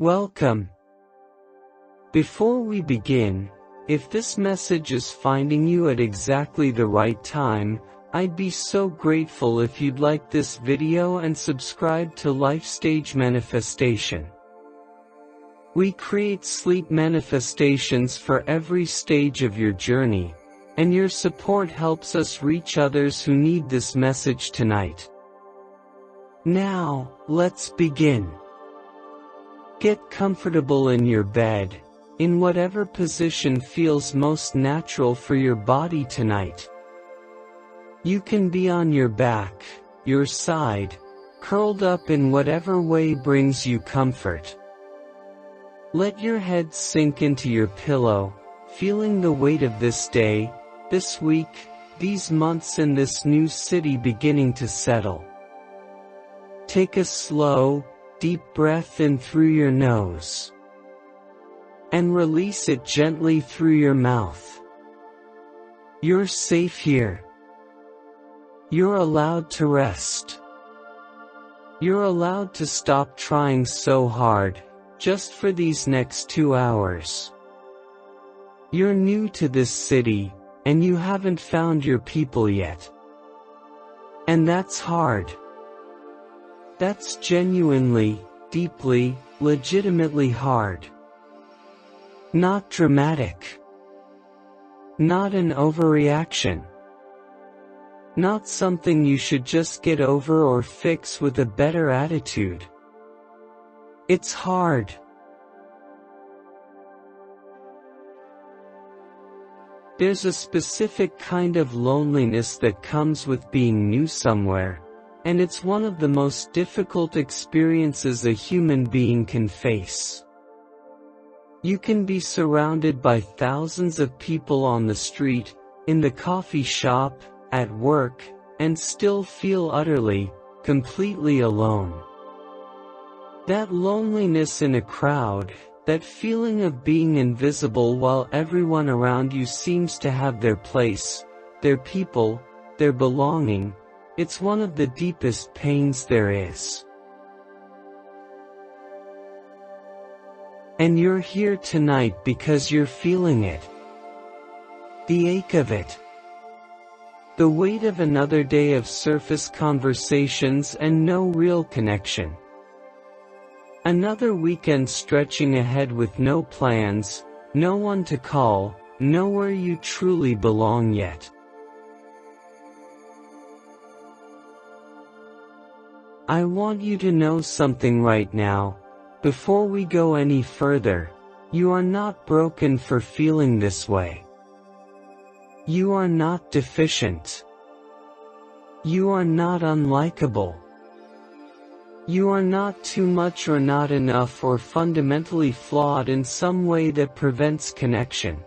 Welcome. Before we begin, if this message is finding you at exactly the right time, I'd be so grateful if you'd like this video and subscribe to Life Stage Manifestation. We create sleep manifestations for every stage of your journey, and your support helps us reach others who need this message tonight. Now, let's begin. Get comfortable in your bed, in whatever position feels most natural for your body tonight. You can be on your back, your side, curled up in whatever way brings you comfort. Let your head sink into your pillow, feeling the weight of this day, this week, these months in this new city beginning to settle. Take a slow, deep breath in through your nose, and release it gently through your mouth. You're safe here. You're allowed to rest. You're allowed to stop trying so hard, just for these next 2 hours. You're new to this city, and you haven't found your people yet. And that's hard. That's genuinely, deeply, legitimately hard. Not dramatic. Not an overreaction. Not something you should just get over or fix with a better attitude. It's hard. There's a specific kind of loneliness that comes with being new somewhere, and it's one of the most difficult experiences a human being can face. You can be surrounded by thousands of people on the street, in the coffee shop, at work, and still feel utterly, completely alone. That loneliness in a crowd, that feeling of being invisible while everyone around you seems to have their place, their people, their belonging, it's one of the deepest pains there is. And you're here tonight because you're feeling it. The ache of it. The weight of another day of surface conversations and no real connection. Another weekend stretching ahead with no plans, no one to call, nowhere you truly belong yet. I want you to know something right now. Before we go any further, you are not broken for feeling this way. You are not deficient. You are not unlikable. You are not too much or not enough or fundamentally flawed in some way that prevents connection.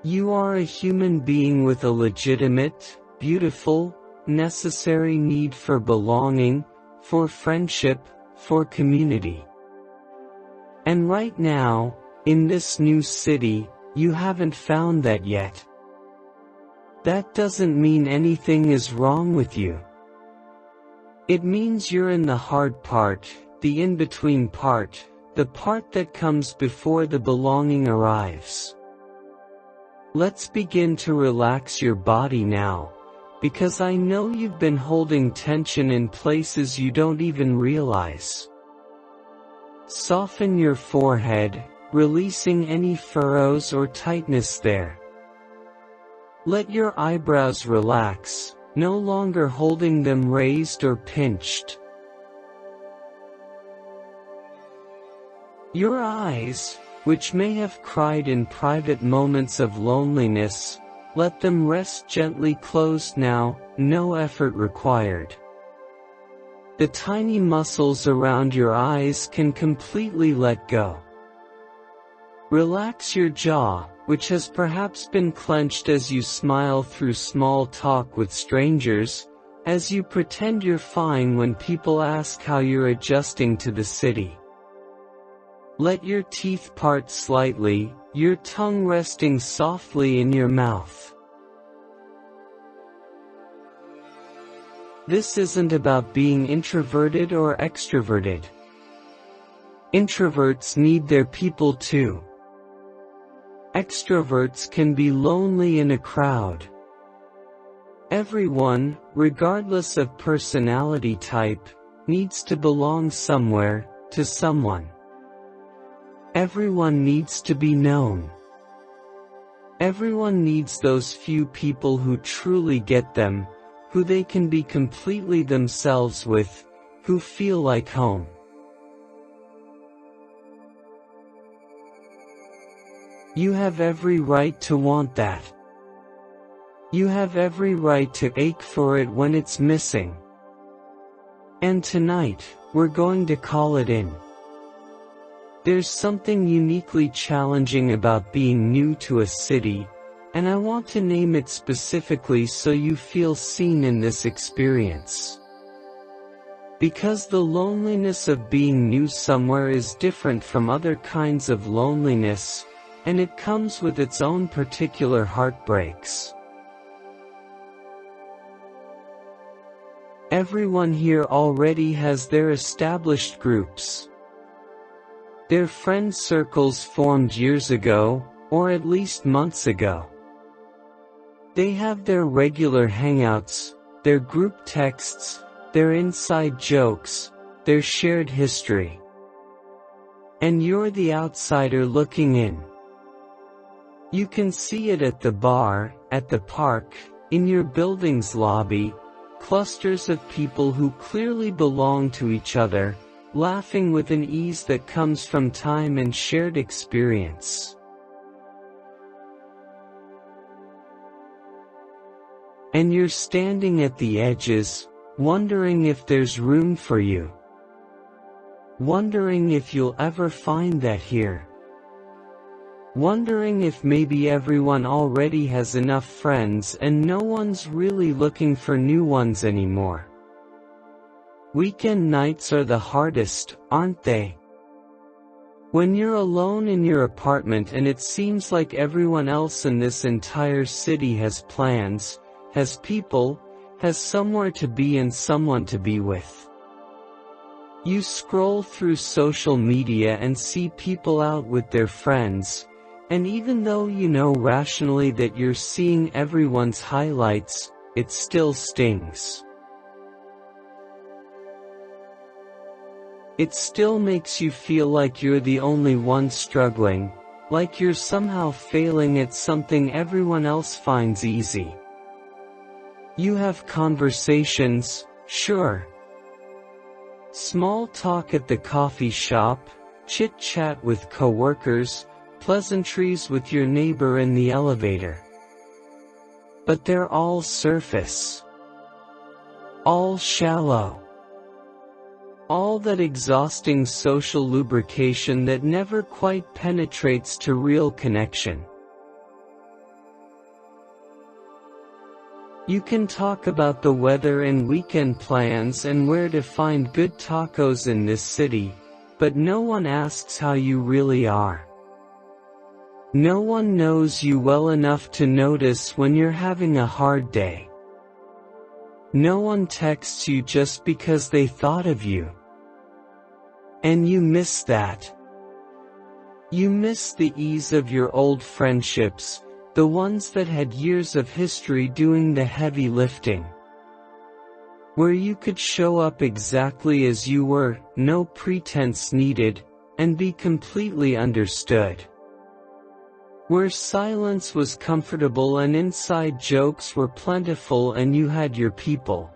You are a human being with a legitimate, beautiful, necessary need for belonging, for friendship, for community. And right now, in this new city, you haven't found that yet. That doesn't mean anything is wrong with you. It means you're in the hard part, the in-between part, the part that comes before the belonging arrives. Let's begin to relax your body now, because I know you've been holding tension in places you don't even realize. Soften your forehead, releasing any furrows or tightness there. Let your eyebrows relax, no longer holding them raised or pinched. Your eyes, which may have cried in private moments of loneliness, let them rest gently closed now, no effort required. The tiny muscles around your eyes can completely let go. Relax your jaw, which has perhaps been clenched as you smile through small talk with strangers, as you pretend you're fine when people ask how you're adjusting to the city. Let your teeth part slightly, your tongue resting softly in your mouth. This isn't about being introverted or extroverted. Introverts need their people too. Extroverts can be lonely in a crowd. Everyone, regardless of personality type, needs to belong somewhere, to someone. Everyone needs to be known. Everyone needs those few people who truly get them, who they can be completely themselves with, who feel like home. You have every right to want that. You have every right to ache for it when it's missing. And tonight, we're going to call it in. There's something uniquely challenging about being new to a city, and I want to name it specifically so you feel seen in this experience. Because the loneliness of being new somewhere is different from other kinds of loneliness, and it comes with its own particular heartbreaks. Everyone here already has their established groups. Their friend circles formed years ago, or at least months ago. They have their regular hangouts, their group texts, their inside jokes, their shared history. And you're the outsider looking in. You can see it at the bar, at the park, in your building's lobby, clusters of people who clearly belong to each other, laughing with an ease that comes from time and shared experience. And you're standing at the edges, wondering if there's room for you. Wondering if you'll ever find that here. Wondering if maybe everyone already has enough friends and no one's really looking for new ones anymore. Weekend nights are the hardest, aren't they? When you're alone in your apartment and it seems like everyone else in this entire city has plans, has people, has somewhere to be and someone to be with. You scroll through social media and see people out with their friends, and even though you know rationally that you're seeing everyone's highlights, it still stings. It still makes you feel like you're the only one struggling, like you're somehow failing at something everyone else finds easy. You have conversations, sure. Small talk at the coffee shop, chit-chat with coworkers, pleasantries with your neighbor in the elevator. But they're all surface. All shallow. All that exhausting social lubrication that never quite penetrates to real connection. You can talk about the weather and weekend plans and where to find good tacos in this city, but no one asks how you really are. No one knows you well enough to notice when you're having a hard day. No one texts you just because they thought of you. And you miss that. You miss the ease of your old friendships, the ones that had years of history doing the heavy lifting. Where you could show up exactly as you were, no pretense needed, and be completely understood. Where silence was comfortable and inside jokes were plentiful and you had your people.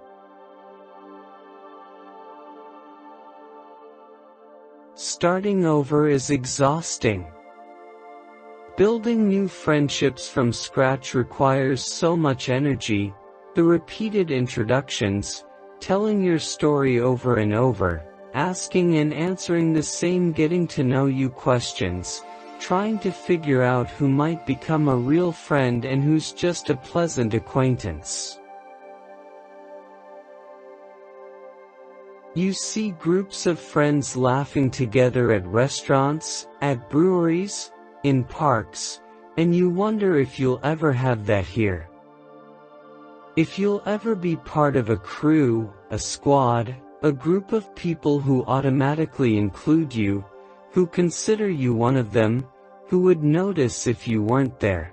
Starting over is exhausting. Building new friendships from scratch requires so much energy, the repeated introductions, telling your story over and over, asking and answering the same getting to know you questions, trying to figure out who might become a real friend and who's just a pleasant acquaintance. You see groups of friends laughing together at restaurants, at breweries, in parks, and you wonder if you'll ever have that here. If you'll ever be part of a crew, a squad, a group of people who automatically include you, who consider you one of them, who would notice if you weren't there.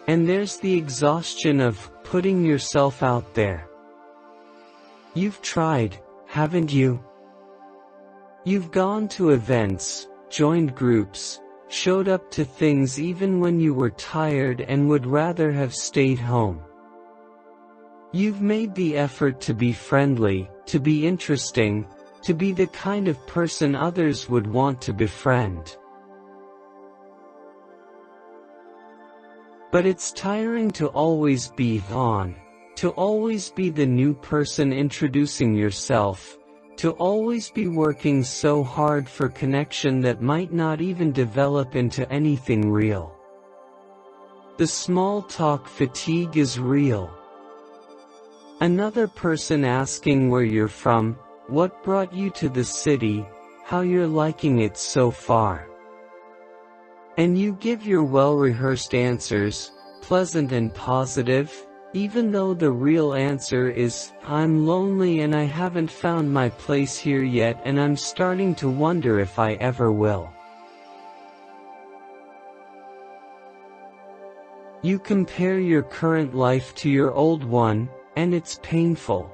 And there's the exhaustion of putting yourself out there. You've tried, haven't you? You've gone to events, joined groups, showed up to things even when you were tired and would rather have stayed home. You've made the effort to be friendly, to be interesting, to be the kind of person others would want to befriend. But it's tiring to always be on, to always be the new person introducing yourself, to always be working so hard for connection that might not even develop into anything real. The small talk fatigue is real. Another person asking where you're from, what brought you to the city, how you're liking it so far. And you give your well-rehearsed answers, pleasant and positive, even though the real answer is, I'm lonely and I haven't found my place here yet and I'm starting to wonder if I ever will. You compare your current life to your old one, and it's painful.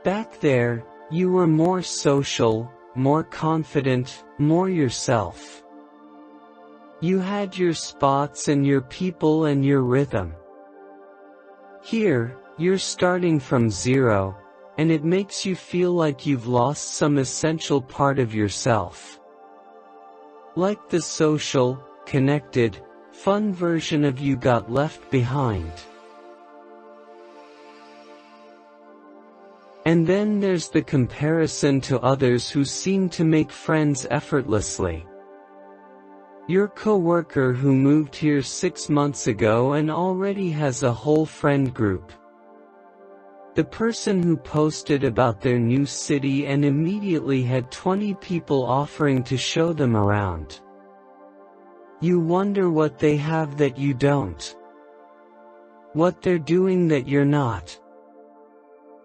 Back there, you were more social, more confident, more yourself. You had your spots and your people and your rhythm. Here, you're starting from zero, and it makes you feel like you've lost some essential part of yourself. Like the social, connected, fun version of you got left behind. And then there's the comparison to others who seem to make friends effortlessly. Your coworker who moved here 6 months ago and already has a whole friend group. The person who posted about their new city and immediately had 20 people offering to show them around. You wonder what they have that you don't. What they're doing that you're not.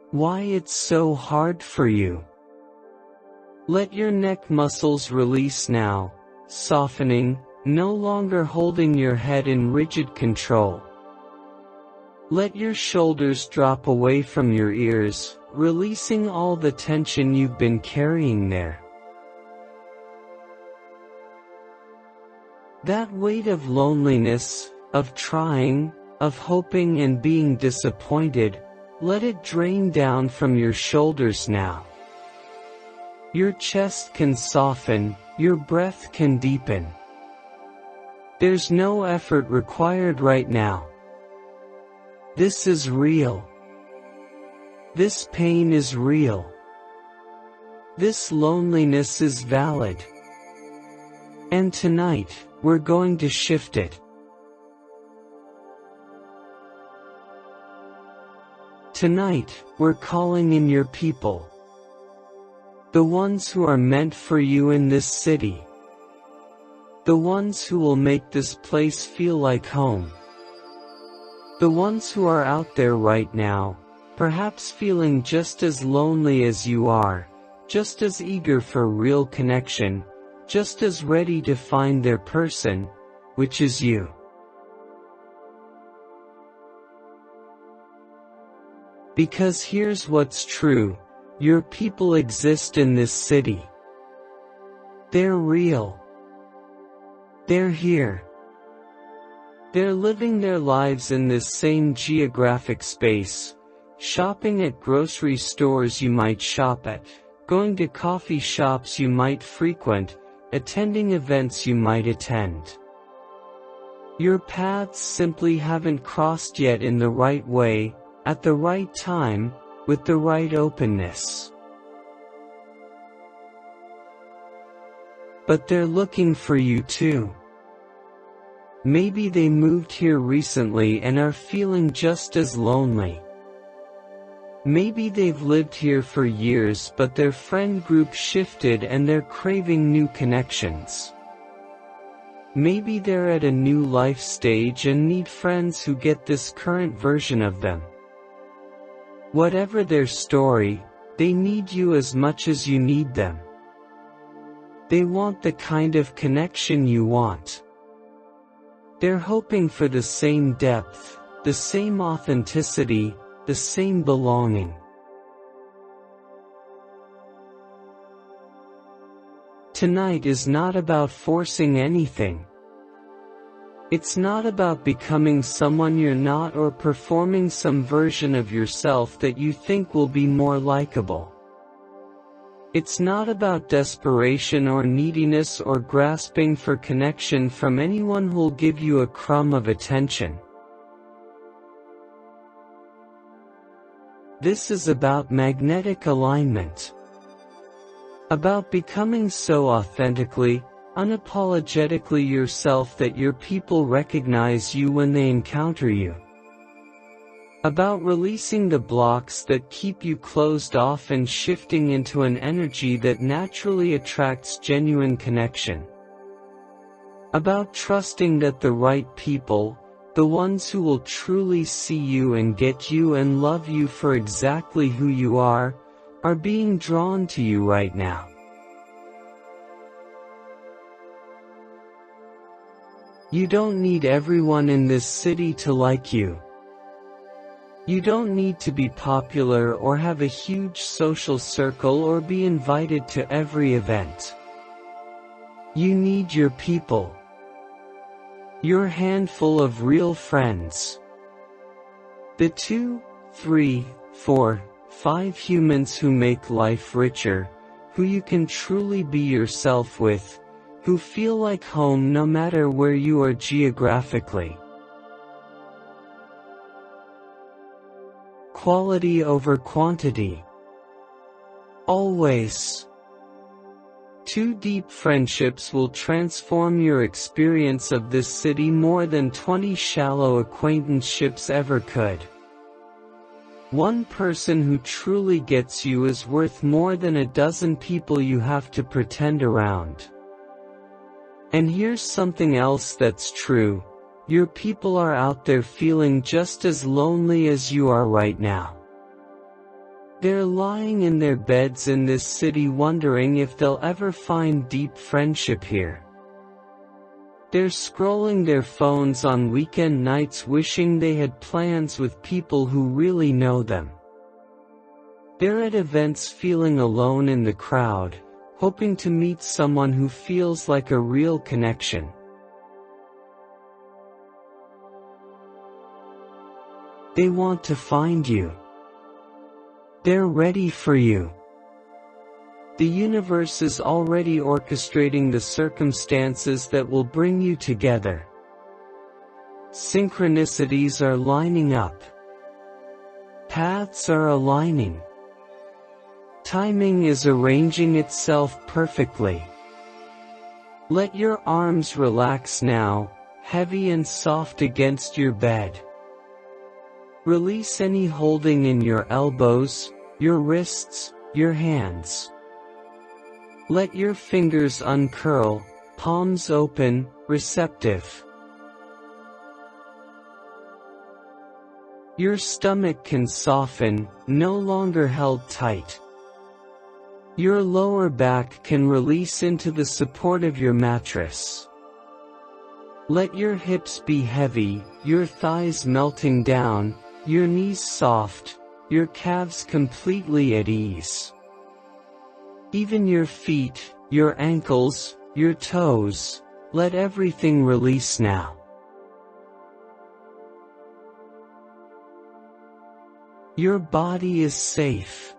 Why it's so hard for you. Let your neck muscles release now, softening, no longer holding your head in rigid control. Let your shoulders drop away from your ears, releasing all the tension you've been carrying there. That weight of loneliness, of trying, of hoping and being disappointed, let it drain down from your shoulders now. Your chest can soften, your breath can deepen. There's no effort required right now. This is real. This pain is real. This loneliness is valid. And tonight, we're going to shift it. Tonight, we're calling in your people. The ones who are meant for you in this city. The ones who will make this place feel like home. The ones who are out there right now, perhaps feeling just as lonely as you are, just as eager for real connection, just as ready to find their person, which is you. Because here's what's true, your people exist in this city. They're real. They're here. They're living their lives in this same geographic space, shopping at grocery stores you might shop at, going to coffee shops you might frequent, attending events you might attend. Your paths simply haven't crossed yet in the right way, at the right time, with the right openness. But they're looking for you too. Maybe they moved here recently and are feeling just as lonely. Maybe they've lived here for years but their friend group shifted and they're craving new connections. Maybe they're at a new life stage and need friends who get this current version of them. Whatever their story, they need you as much as you need them. They want the kind of connection you want. They're hoping for the same depth, the same authenticity, the same belonging. Tonight is not about forcing anything. It's not about becoming someone you're not or performing some version of yourself that you think will be more likable. It's not about desperation or neediness or grasping for connection from anyone who'll give you a crumb of attention. This is about magnetic alignment. About becoming so authentically, unapologetically yourself that your people recognize you when they encounter you. About releasing the blocks that keep you closed off and shifting into an energy that naturally attracts genuine connection. About trusting that the right people, the ones who will truly see you and get you and love you for exactly who you are being drawn to you right now. You don't need everyone in this city to like you. You don't need to be popular or have a huge social circle or be invited to every event. You need your people. Your handful of real friends. The 2, 3, 4, 5 humans who make life richer, who you can truly be yourself with, who feel like home no matter where you are geographically. Quality over quantity. Always. 2 deep friendships will transform your experience of this city more than 20 shallow acquaintanceships ever could. 1 person who truly gets you is worth more than a dozen people you have to pretend around. And here's something else that's true. Your people are out there feeling just as lonely as you are right now. They're lying in their beds in this city wondering if they'll ever find deep friendship here. They're scrolling their phones on weekend nights wishing they had plans with people who really know them. They're at events feeling alone in the crowd, hoping to meet someone who feels like a real connection. They want to find you. They're ready for you. The universe is already orchestrating the circumstances that will bring you together. Synchronicities are lining up. Paths are aligning. Timing is arranging itself perfectly. Let your arms relax now, heavy and soft against your bed. Release any holding in your elbows, your wrists, your hands. Let your fingers uncurl, palms open, receptive. Your stomach can soften, no longer held tight. Your lower back can release into the support of your mattress. Let your hips be heavy, your thighs melting down, your knees soft, your calves completely at ease. Even your feet, your ankles, your toes, let everything release now. Your body is safe.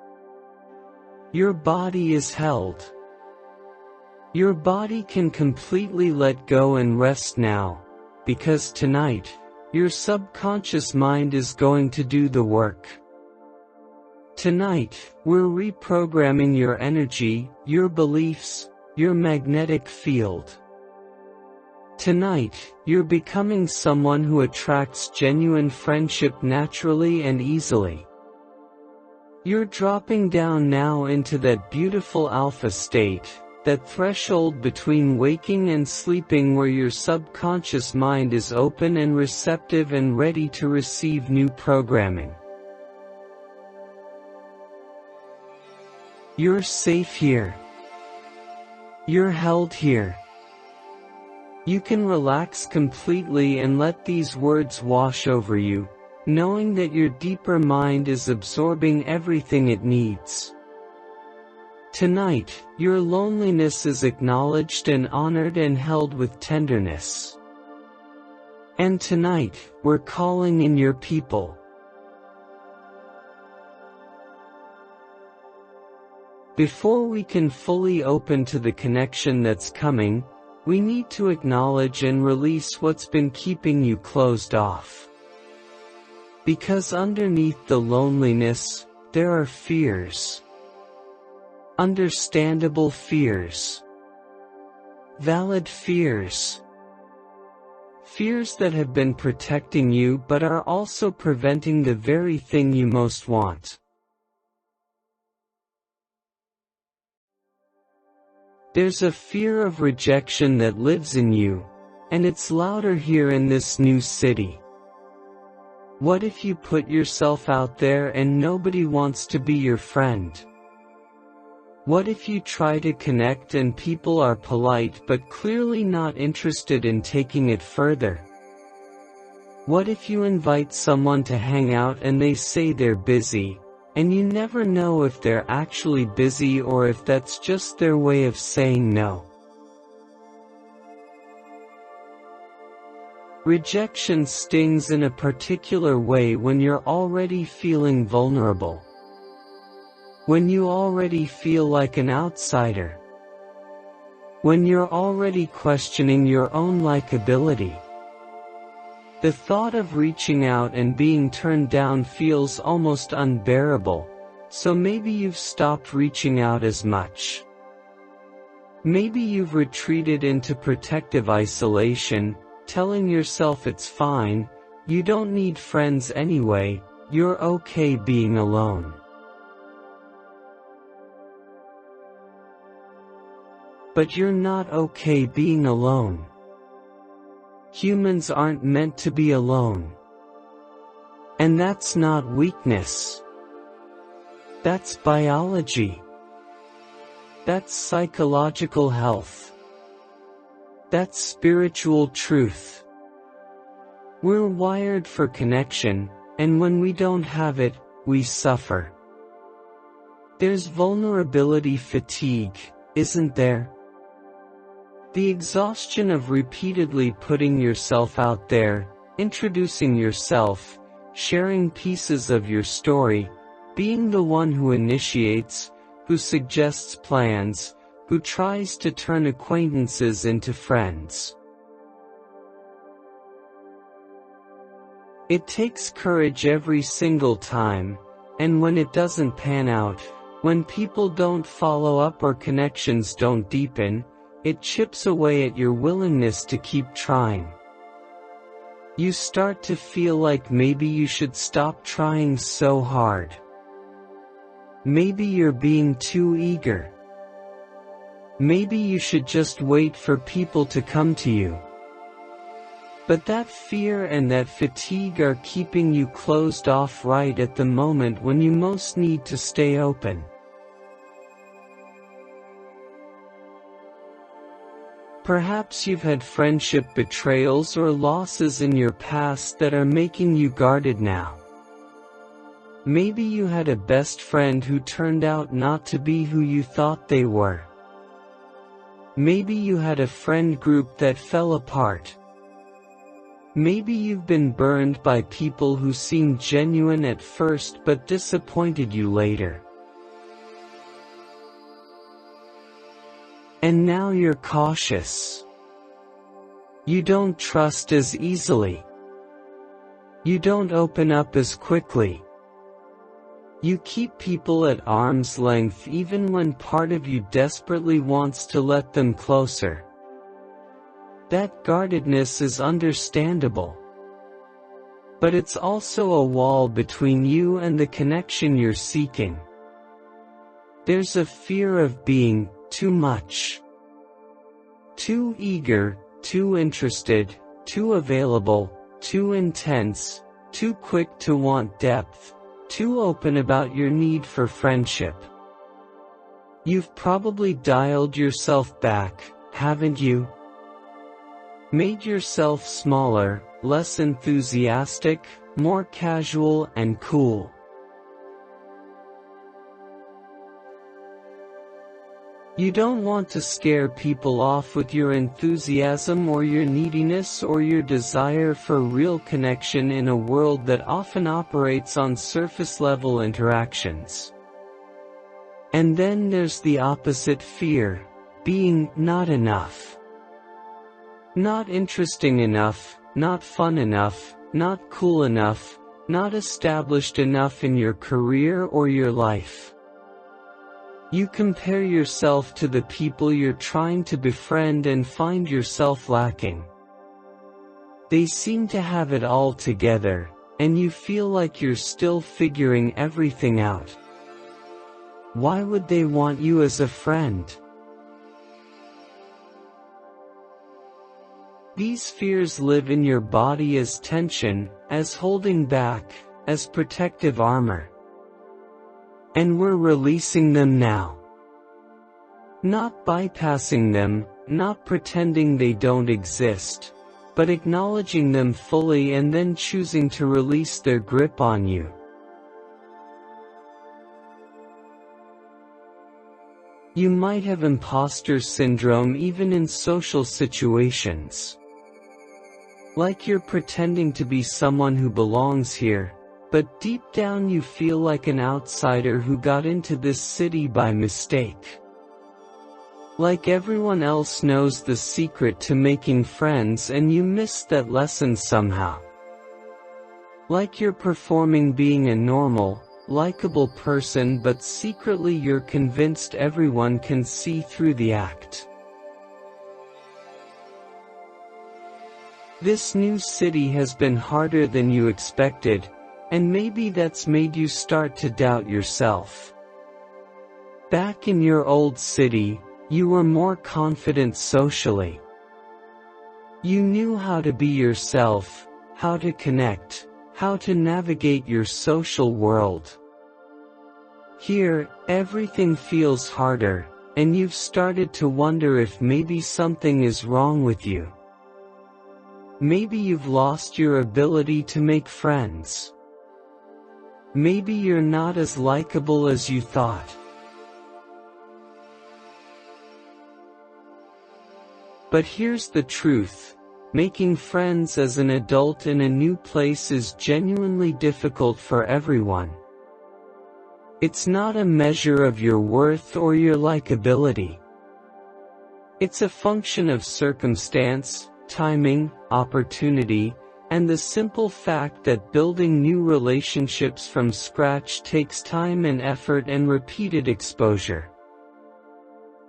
Your body is held. Your body can completely let go and rest now, because tonight, your subconscious mind is going to do the work. Tonight, we're reprogramming your energy, your beliefs, your magnetic field. Tonight, you're becoming someone who attracts genuine friendship naturally and easily. You're dropping down now into that beautiful alpha state, that threshold between waking and sleeping where your subconscious mind is open and receptive and ready to receive new programming. You're safe here. You're held here. You can relax completely and let these words wash over you, knowing that your deeper mind is absorbing everything it needs. Tonight, your loneliness is acknowledged and honored and held with tenderness. And tonight, we're calling in your people. Before we can fully open to the connection that's coming, we need to acknowledge and release what's been keeping you closed off. Because underneath the loneliness, there are fears. Understandable fears. Valid fears. Fears that have been protecting you but are also preventing the very thing you most want. There's a fear of rejection that lives in you, and it's louder here in this new city. What if you put yourself out there and nobody wants to be your friend? What if you try to connect and people are polite but clearly not interested in taking it further? What if you invite someone to hang out and they say they're busy, and you never know if they're actually busy or if that's just their way of saying no? Rejection stings in a particular way when you're already feeling vulnerable. When you already feel like an outsider. When you're already questioning your own likability. The thought of reaching out and being turned down feels almost unbearable, so maybe you've stopped reaching out as much. Maybe you've retreated into protective isolation, telling yourself it's fine, you don't need friends anyway, you're okay being alone. But you're not okay being alone. Humans aren't meant to be alone. And that's not weakness. That's biology. That's psychological health. That's spiritual truth. We're wired for connection, and when we don't have it, we suffer. There's vulnerability fatigue, isn't there? The exhaustion of repeatedly putting yourself out there, introducing yourself, sharing pieces of your story, being the one who initiates, who suggests plans, who tries to turn acquaintances into friends. It takes courage every single time, and when it doesn't pan out, when people don't follow up or connections don't deepen, it chips away at your willingness to keep trying. You start to feel like maybe you should stop trying so hard. Maybe you're being too eager. Maybe you should just wait for people to come to you. But that fear and that fatigue are keeping you closed off right at the moment when you most need to stay open. Perhaps you've had friendship betrayals or losses in your past that are making you guarded now. Maybe you had a best friend who turned out not to be who you thought they were. Maybe you had a friend group that fell apart. Maybe you've been burned by people who seemed genuine at first but disappointed you later. And now you're cautious. You don't trust as easily. You don't open up as quickly. You keep people at arm's length even when part of you desperately wants to let them closer. That guardedness is understandable. But it's also a wall between you and the connection you're seeking. There's a fear of being too much. Too eager, too interested, too available, too intense, too quick to want depth, too open about your need for friendship. You've probably dialed yourself back, haven't you? Made yourself smaller, less enthusiastic, more casual and cool. You don't want to scare people off with your enthusiasm or your neediness or your desire for real connection in a world that often operates on surface-level interactions. And then there's the opposite fear, being not enough. Not interesting enough, not fun enough, not cool enough, not established enough in your career or your life. You compare yourself to the people you're trying to befriend and find yourself lacking. They seem to have it all together, and you feel like you're still figuring everything out. Why would they want you as a friend? These fears live in your body as tension, as holding back, as protective armor. And we're releasing them now. Not bypassing them, not pretending they don't exist, but acknowledging them fully and then choosing to release their grip on you. You might have imposter syndrome even in social situations. Like you're pretending to be someone who belongs here, but deep down you feel like an outsider who got into this city by mistake. Like everyone else knows the secret to making friends and you missed that lesson somehow. Like you're performing being a normal, likable person but secretly you're convinced everyone can see through the act. This new city has been harder than you expected, and maybe that's made you start to doubt yourself. Back in your old city, you were more confident socially. You knew how to be yourself, how to connect, how to navigate your social world. Here, everything feels harder, and you've started to wonder if maybe something is wrong with you. Maybe you've lost your ability to make friends. Maybe you're not as likable as you thought. But here's the truth. Making friends as an adult in a new place is genuinely difficult for everyone. It's not a measure of your worth or your likability. It's a function of circumstance, timing, opportunity, and the simple fact that building new relationships from scratch takes time and effort and repeated exposure.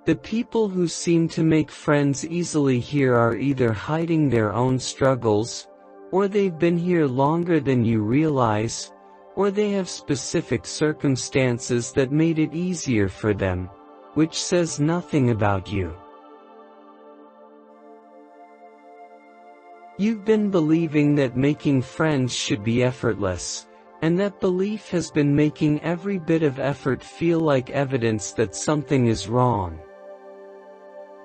The people who seem to make friends easily here are either hiding their own struggles, or they've been here longer than you realize, or they have specific circumstances that made it easier for them, which says nothing about you. You've been believing that making friends should be effortless, and that belief has been making every bit of effort feel like evidence that something is wrong.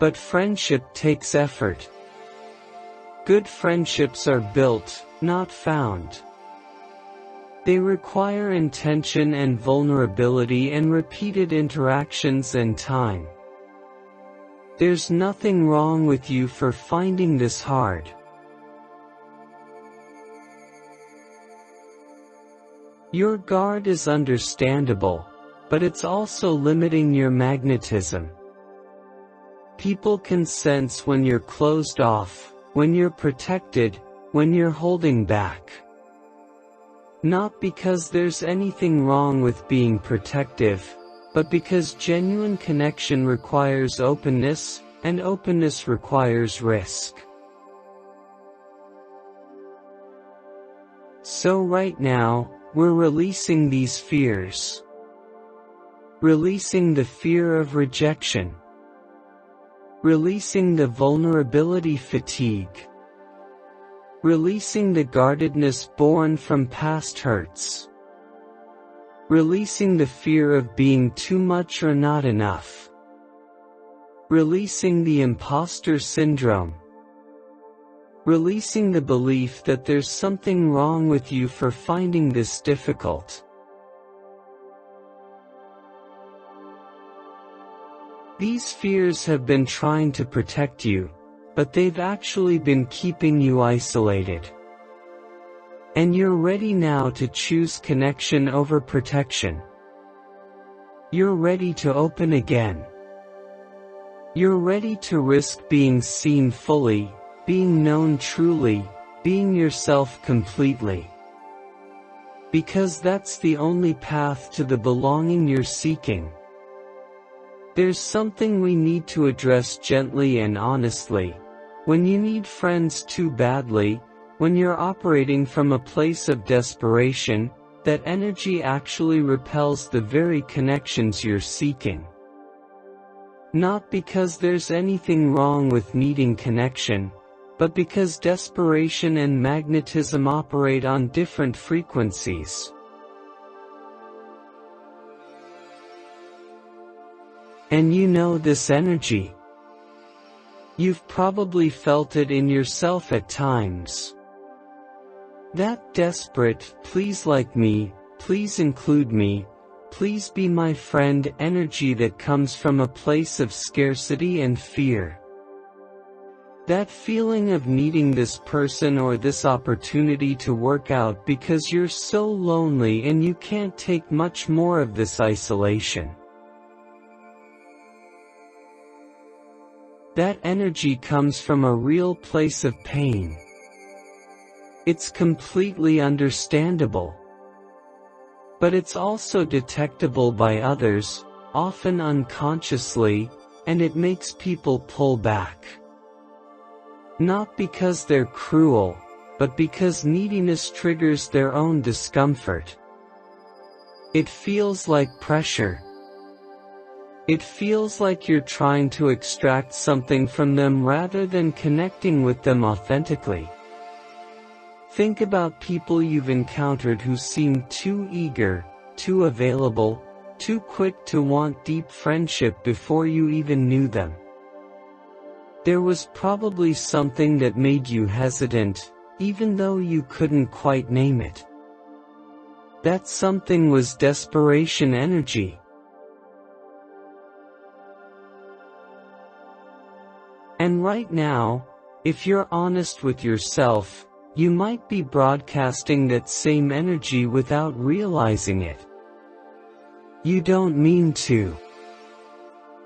But friendship takes effort. Good friendships are built, not found. They require intention and vulnerability and repeated interactions and time. There's nothing wrong with you for finding this hard. Your guard is understandable, but it's also limiting your magnetism. People can sense when you're closed off, when you're protected, when you're holding back. Not because there's anything wrong with being protective, but because genuine connection requires openness, and openness requires risk. So right now, we're releasing these fears. Releasing the fear of rejection. Releasing the vulnerability fatigue. Releasing the guardedness born from past hurts. Releasing the fear of being too much or not enough. Releasing the imposter syndrome. Releasing the belief that there's something wrong with you for finding this difficult. These fears have been trying to protect you, but they've actually been keeping you isolated. And you're ready now to choose connection over protection. You're ready to open again. You're ready to risk being seen fully, being known truly, being yourself completely. Because that's the only path to the belonging you're seeking. There's something we need to address gently and honestly. When you need friends too badly, when you're operating from a place of desperation, that energy actually repels the very connections you're seeking. Not because there's anything wrong with needing connection, but because desperation and magnetism operate on different frequencies. And you know this energy. You've probably felt it in yourself at times. That desperate, please like me, please include me, please be my friend energy that comes from a place of scarcity and fear. That feeling of needing this person or this opportunity to work out because you're so lonely and you can't take much more of this isolation. That energy comes from a real place of pain. It's completely understandable. But it's also detectable by others, often unconsciously, and it makes people pull back. Not because they're cruel, but because neediness triggers their own discomfort. It feels like pressure. It feels like you're trying to extract something from them rather than connecting with them authentically. Think about people you've encountered who seem too eager, too available, too quick to want deep friendship before you even knew them. There was probably something that made you hesitant, even though you couldn't quite name it. That something was desperation energy. And right now, if you're honest with yourself, you might be broadcasting that same energy without realizing it. You don't mean to.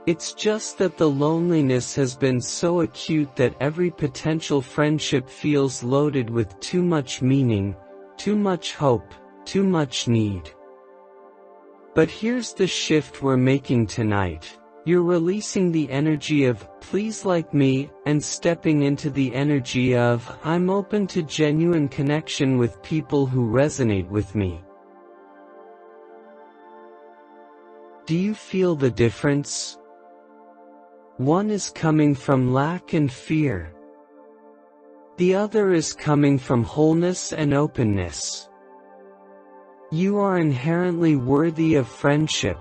It's just that the loneliness has been so acute that every potential friendship feels loaded with too much meaning, too much hope, too much need. But here's the shift we're making tonight. You're releasing the energy of, please like me, and stepping into the energy of, I'm open to genuine connection with people who resonate with me. Do you feel the difference? One is coming from lack and fear. The other is coming from wholeness and openness. You are inherently worthy of friendship.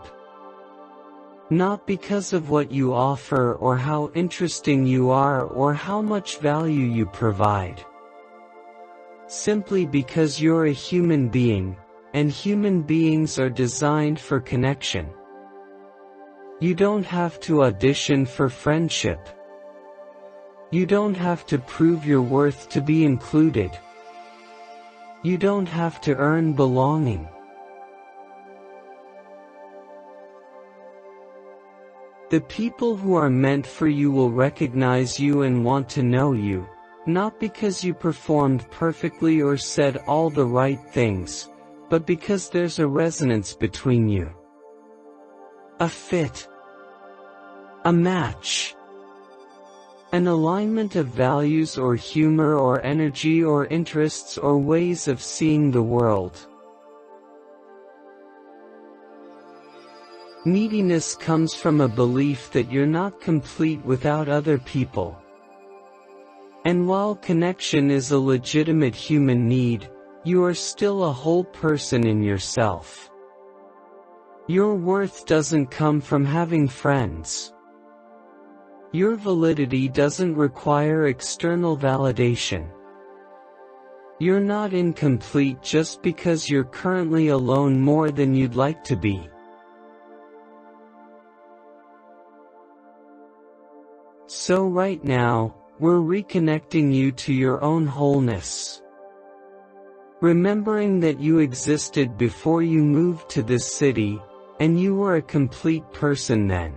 Not because of what you offer or how interesting you are or how much value you provide. Simply because you're a human being, and human beings are designed for connection. You don't have to audition for friendship. You don't have to prove your worth to be included. You don't have to earn belonging. The people who are meant for you will recognize you and want to know you, not because you performed perfectly or said all the right things, but because there's a resonance between you. A fit. A match. An alignment of values or humor or energy or interests or ways of seeing the world. Neediness comes from a belief that you're not complete without other people. And while connection is a legitimate human need, you are still a whole person in yourself. Your worth doesn't come from having friends. Your validity doesn't require external validation. You're not incomplete just because you're currently alone more than you'd like to be. So right now, we're reconnecting you to your own wholeness. Remembering that you existed before you moved to this city, and you were a complete person then.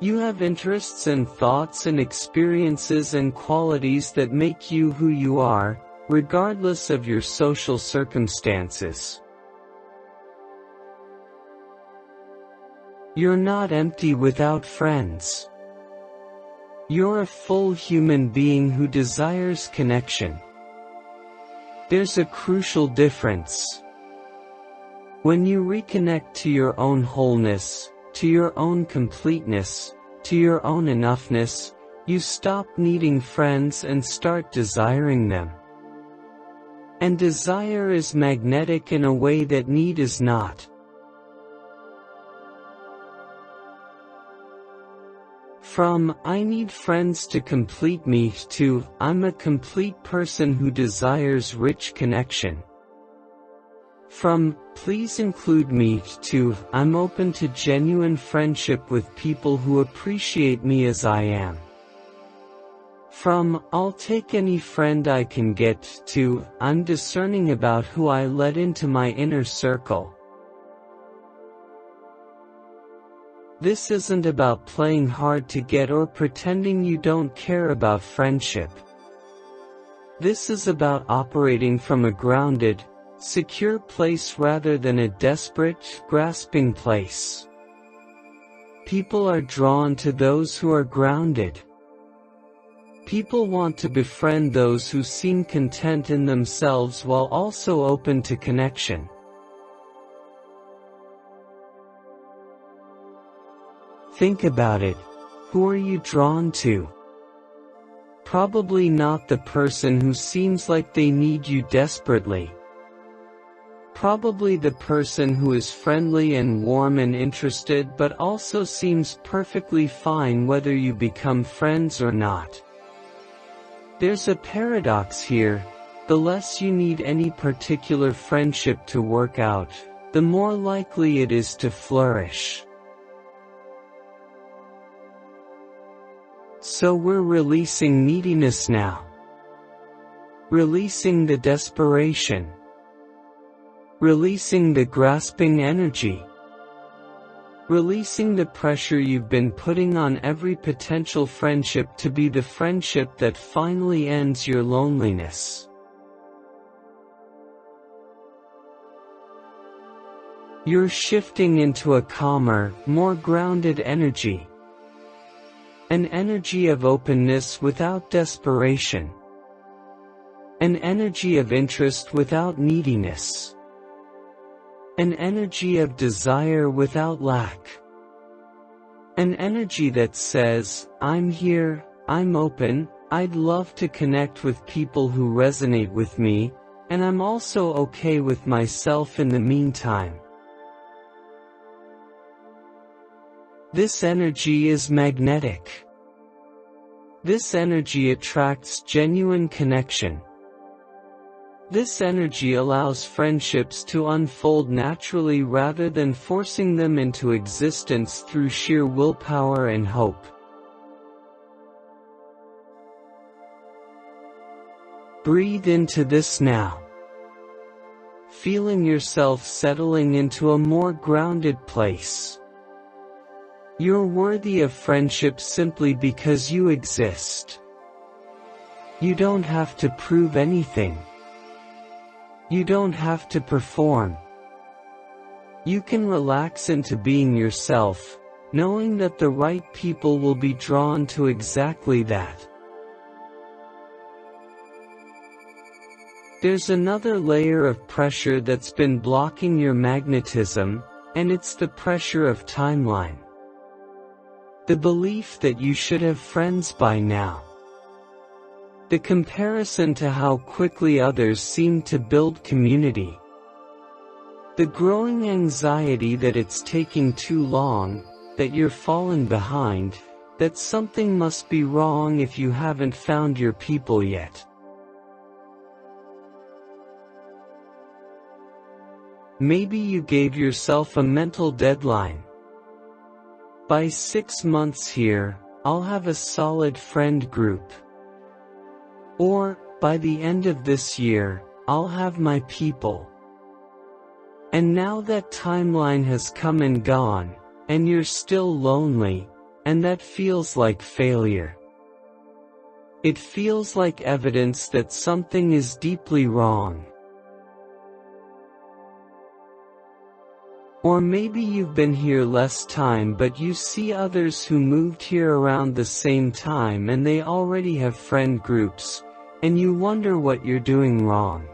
You have interests and thoughts and experiences and qualities that make you who you are, regardless of your social circumstances. You're not empty without friends. You're a full human being who desires connection. There's a crucial difference. When you reconnect to your own wholeness, to your own completeness, to your own enoughness, you stop needing friends and start desiring them. And desire is magnetic in a way that need is not. From, I need friends to complete me, to, I'm a complete person who desires rich connection. From, please include me, to, I'm open to genuine friendship with people who appreciate me as I am. From, I'll take any friend I can get, to, I'm discerning about who I let into my inner circle. This isn't about playing hard to get or pretending you don't care about friendship. This is about operating from a grounded, secure place rather than a desperate, grasping place. People are drawn to those who are grounded. People want to befriend those who seem content in themselves while also open to connection. Think about it. Who are you drawn to? Probably not the person who seems like they need you desperately. Probably the person who is friendly and warm and interested but also seems perfectly fine whether you become friends or not. There's a paradox here. The less you need any particular friendship to work out, the more likely it is to flourish. So we're releasing neediness now. Releasing the desperation. Releasing the grasping energy. Releasing the pressure you've been putting on every potential friendship to be the friendship that finally ends your loneliness. You're shifting into a calmer, more grounded energy. An energy of openness without desperation. An energy of interest without neediness. An energy of desire without lack. An energy that says, I'm here, I'm open, I'd love to connect with people who resonate with me, and I'm also okay with myself in the meantime. This energy is magnetic. This energy attracts genuine connection. This energy allows friendships to unfold naturally rather than forcing them into existence through sheer willpower and hope. Breathe into this now. Feeling yourself settling into a more grounded place. You're worthy of friendship simply because you exist. You don't have to prove anything. You don't have to perform. You can relax into being yourself, knowing that the right people will be drawn to exactly that. There's another layer of pressure that's been blocking your magnetism, and it's the pressure of timeline. The belief that you should have friends by now. The comparison to how quickly others seem to build community. The growing anxiety that it's taking too long, that you're fallen behind, that something must be wrong if you haven't found your people yet. Maybe you gave yourself a mental deadline. By 6 months here, I'll have a solid friend group. Or, by the end of this year, I'll have my people. And now that timeline has come and gone, and you're still lonely, and that feels like failure. It feels like evidence that something is deeply wrong. Or maybe you've been here less time but you see others who moved here around the same time and they already have friend groups, and you wonder what you're doing wrong.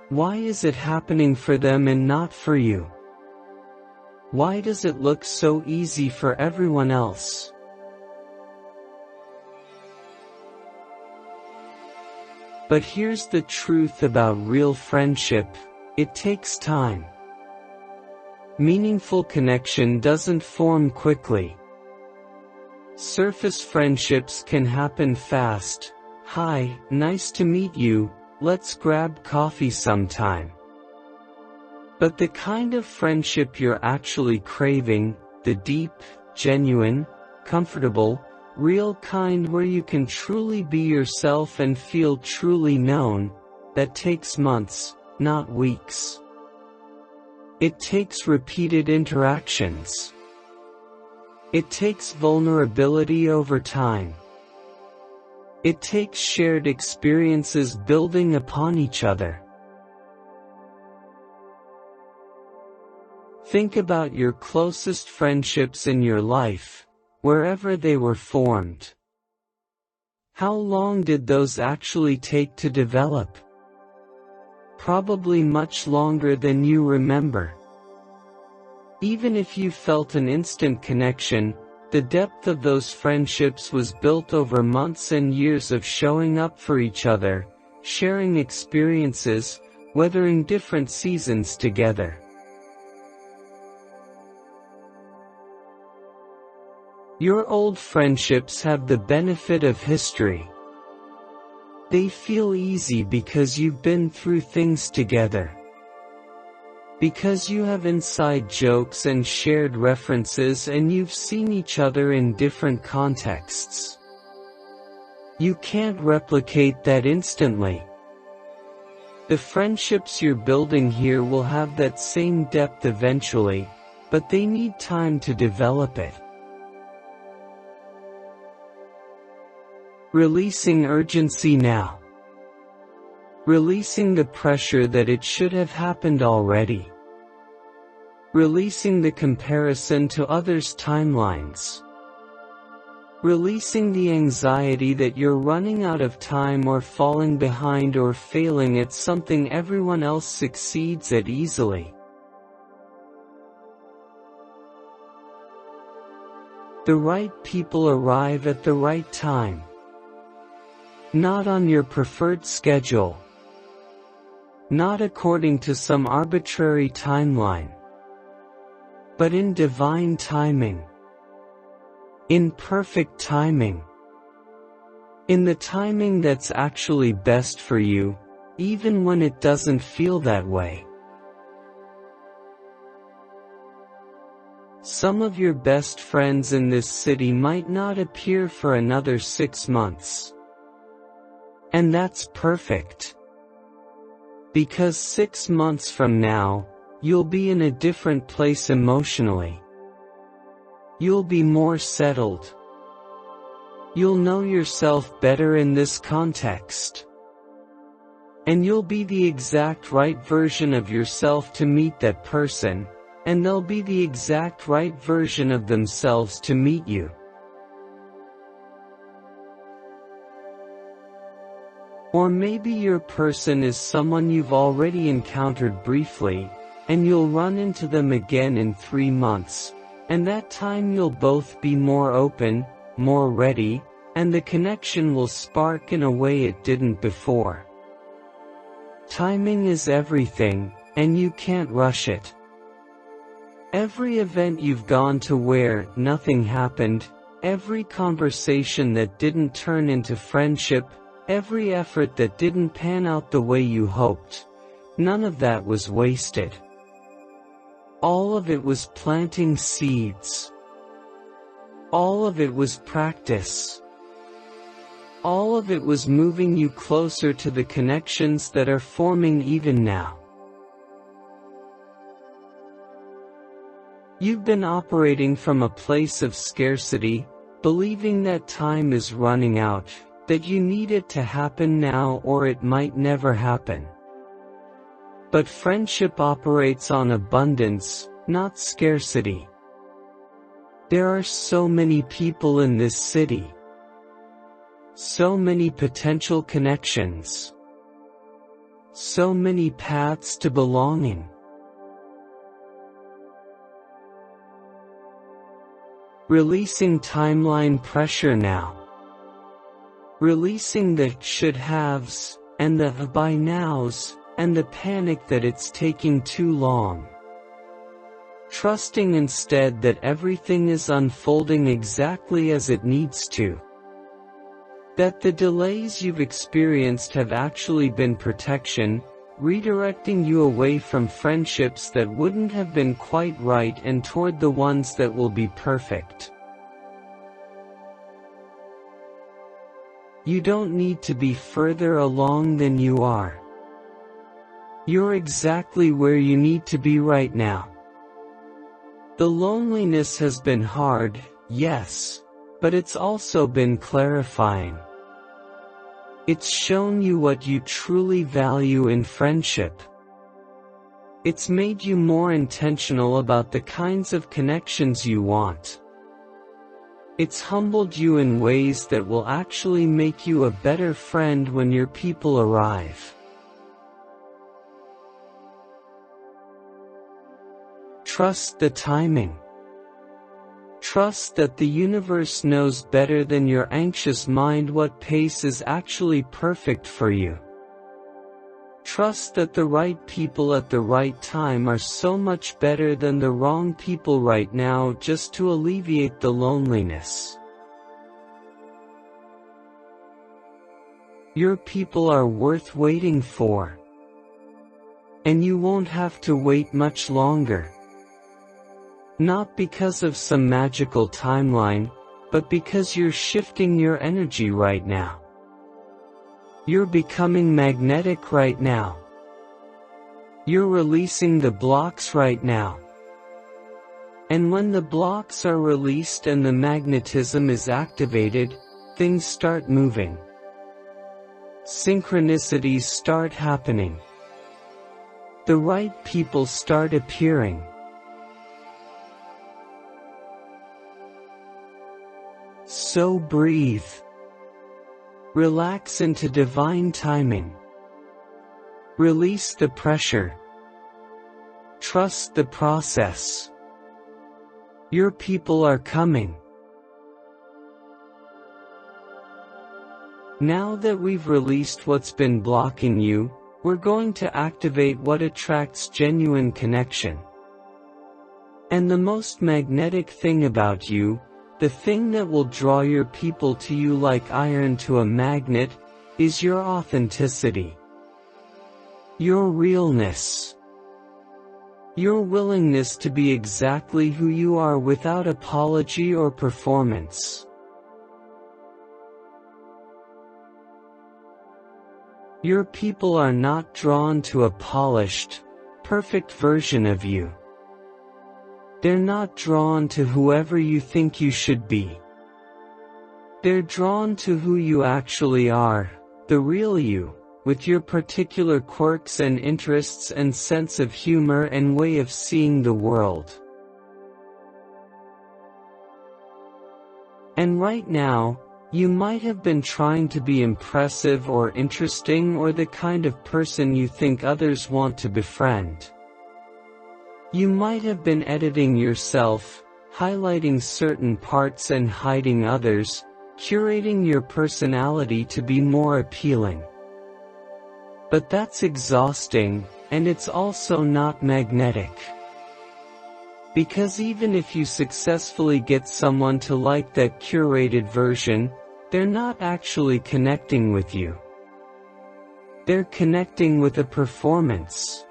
Why is it happening for them and not for you? Why does it look so easy for everyone else? But here's the truth about real friendship: it takes time. Meaningful connection doesn't form quickly. Surface friendships can happen fast. Hi, nice to meet you, let's grab coffee sometime. But the kind of friendship you're actually craving, the deep, genuine, comfortable, real kind where you can truly be yourself and feel truly known, that takes months, not weeks. It takes repeated interactions. It takes vulnerability over time. It takes shared experiences building upon each other. Think about your closest friendships in your life, wherever they were formed. How long did those actually take to develop? Probably much longer than you remember. Even if you felt an instant connection, the depth of those friendships was built over months and years of showing up for each other, sharing experiences, weathering different seasons together. Your old friendships have the benefit of history. They feel easy because you've been through things together. Because you have inside jokes and shared references and you've seen each other in different contexts. You can't replicate that instantly. The friendships you're building here will have that same depth eventually, but they need time to develop it. Releasing urgency now. Releasing the pressure that it should have happened already. Releasing the comparison to others' timelines. Releasing the anxiety that you're running out of time or falling behind or failing at something everyone else succeeds at easily. The right people arrive at the right time. Not on your preferred schedule. Not according to some arbitrary timeline. But in divine timing. In perfect timing. In the timing that's actually best for you, even when it doesn't feel that way. Some of your best friends in this city might not appear for another 6 months. And that's perfect. Because 6 months from now, you'll be in a different place emotionally. You'll be more settled. You'll know yourself better in this context. And you'll be the exact right version of yourself to meet that person, and they'll be the exact right version of themselves to meet you. Or maybe your person is someone you've already encountered briefly, and you'll run into them again in 3 months, and that time you'll both be more open, more ready, and the connection will spark in a way it didn't before. Timing is everything, and you can't rush it. Every event you've gone to where nothing happened, every conversation that didn't turn into friendship, every effort that didn't pan out the way you hoped, none of that was wasted. All of it was planting seeds. All of it was practice. All of it was moving you closer to the connections that are forming even now. You've been operating from a place of scarcity, believing that time is running out, that you need it to happen now or it might never happen. But friendship operates on abundance, not scarcity. There are so many people in this city. So many potential connections. So many paths to belonging. Releasing timeline pressure now. Releasing the should-haves, and the by nows, and the panic that it's taking too long. Trusting instead that everything is unfolding exactly as it needs to. That the delays you've experienced have actually been protection, redirecting you away from friendships that wouldn't have been quite right and toward the ones that will be perfect. You don't need to be further along than you are. You're exactly where you need to be right now. The loneliness has been hard, yes, but it's also been clarifying. It's shown you what you truly value in friendship. It's made you more intentional about the kinds of connections you want. It's humbled you in ways that will actually make you a better friend when your people arrive. Trust the timing. Trust that the universe knows better than your anxious mind what pace is actually perfect for you. Trust that the right people at the right time are so much better than the wrong people right now just to alleviate the loneliness. Your people are worth waiting for. And you won't have to wait much longer. Not because of some magical timeline, but because you're shifting your energy right now. You're becoming magnetic right now. You're releasing the blocks right now. And when the blocks are released and the magnetism is activated, things start moving. Synchronicities start happening. The right people start appearing. So breathe. Relax into divine timing. Release the pressure. Trust the process. Your people are coming. Now that we've released what's been blocking you, we're going to activate what attracts genuine connection. And the most magnetic thing about you, the thing that will draw your people to you like iron to a magnet, is your authenticity. Your realness. Your willingness to be exactly who you are without apology or performance. Your people are not drawn to a polished, perfect version of you. They're not drawn to whoever you think you should be. They're drawn to who you actually are, the real you, with your particular quirks and interests and sense of humor and way of seeing the world. And right now, you might have been trying to be impressive or interesting or the kind of person you think others want to befriend. You might have been editing yourself, highlighting certain parts and hiding others, curating your personality to be more appealing. But that's exhausting, and it's also not magnetic. Because even if you successfully get someone to like that curated version, they're not actually connecting with you. They're connecting with a performance.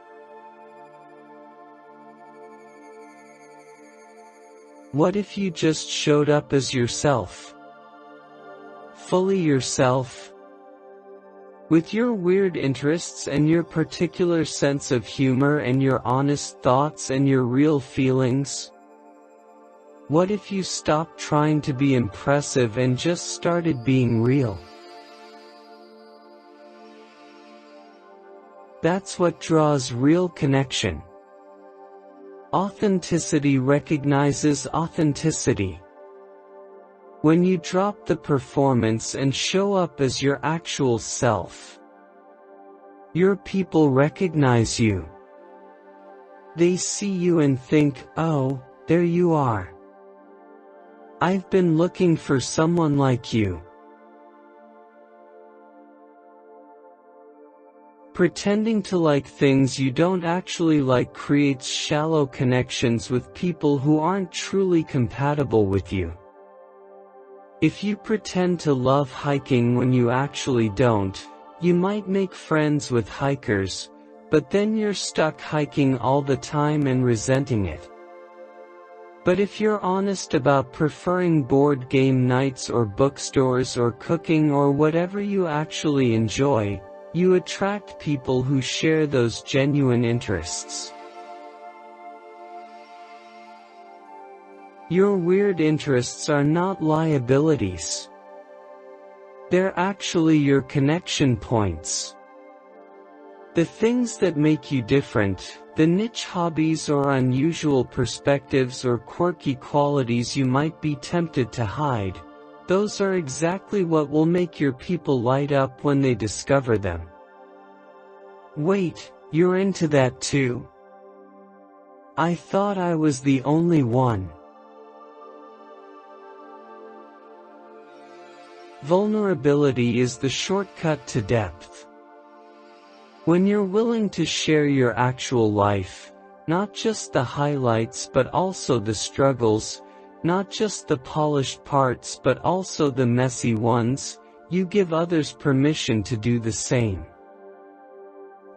What if you just showed up as yourself? Fully yourself? With your weird interests and your particular sense of humor and your honest thoughts and your real feelings? What if you stopped trying to be impressive and just started being real? That's what draws real connection. Authenticity recognizes authenticity. When you drop the performance and show up as your actual self, your people recognize you. They see you and think, "Oh, there you are. I've been looking for someone like you." Pretending to like things you don't actually like creates shallow connections with people who aren't truly compatible with you. If you pretend to love hiking when you actually don't, you might make friends with hikers, but then you're stuck hiking all the time and resenting it. But if you're honest about preferring board game nights or bookstores or cooking or whatever you actually enjoy, you attract people who share those genuine interests. Your weird interests are not liabilities. They're actually your connection points. The things that make you different, the niche hobbies or unusual perspectives or quirky qualities you might be tempted to hide, those are exactly what will make your people light up when they discover them. Wait, you're into that too? I thought I was the only one. Vulnerability is the shortcut to depth. When you're willing to share your actual life, not just the highlights but also the struggles, not just the polished parts but also the messy ones, you give others permission to do the same.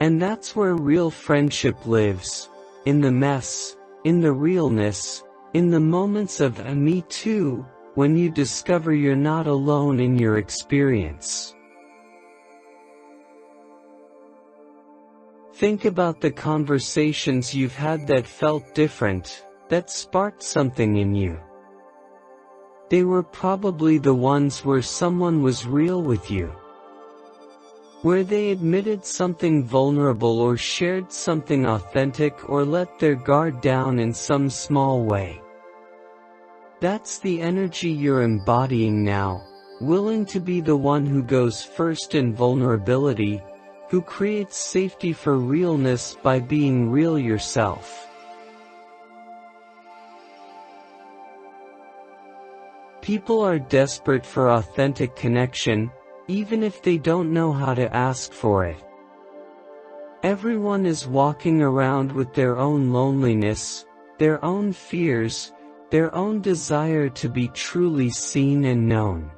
And that's where real friendship lives, in the mess, in the realness, in the moments of a me too, when you discover you're not alone in your experience. Think about the conversations you've had that felt different, that sparked something in you. They were probably the ones where someone was real with you. Where they admitted something vulnerable or shared something authentic or let their guard down in some small way. That's the energy you're embodying now, willing to be the one who goes first in vulnerability, who creates safety for realness by being real yourself. People are desperate for authentic connection, even if they don't know how to ask for it. Everyone is walking around with their own loneliness, their own fears, their own desire to be truly seen and known.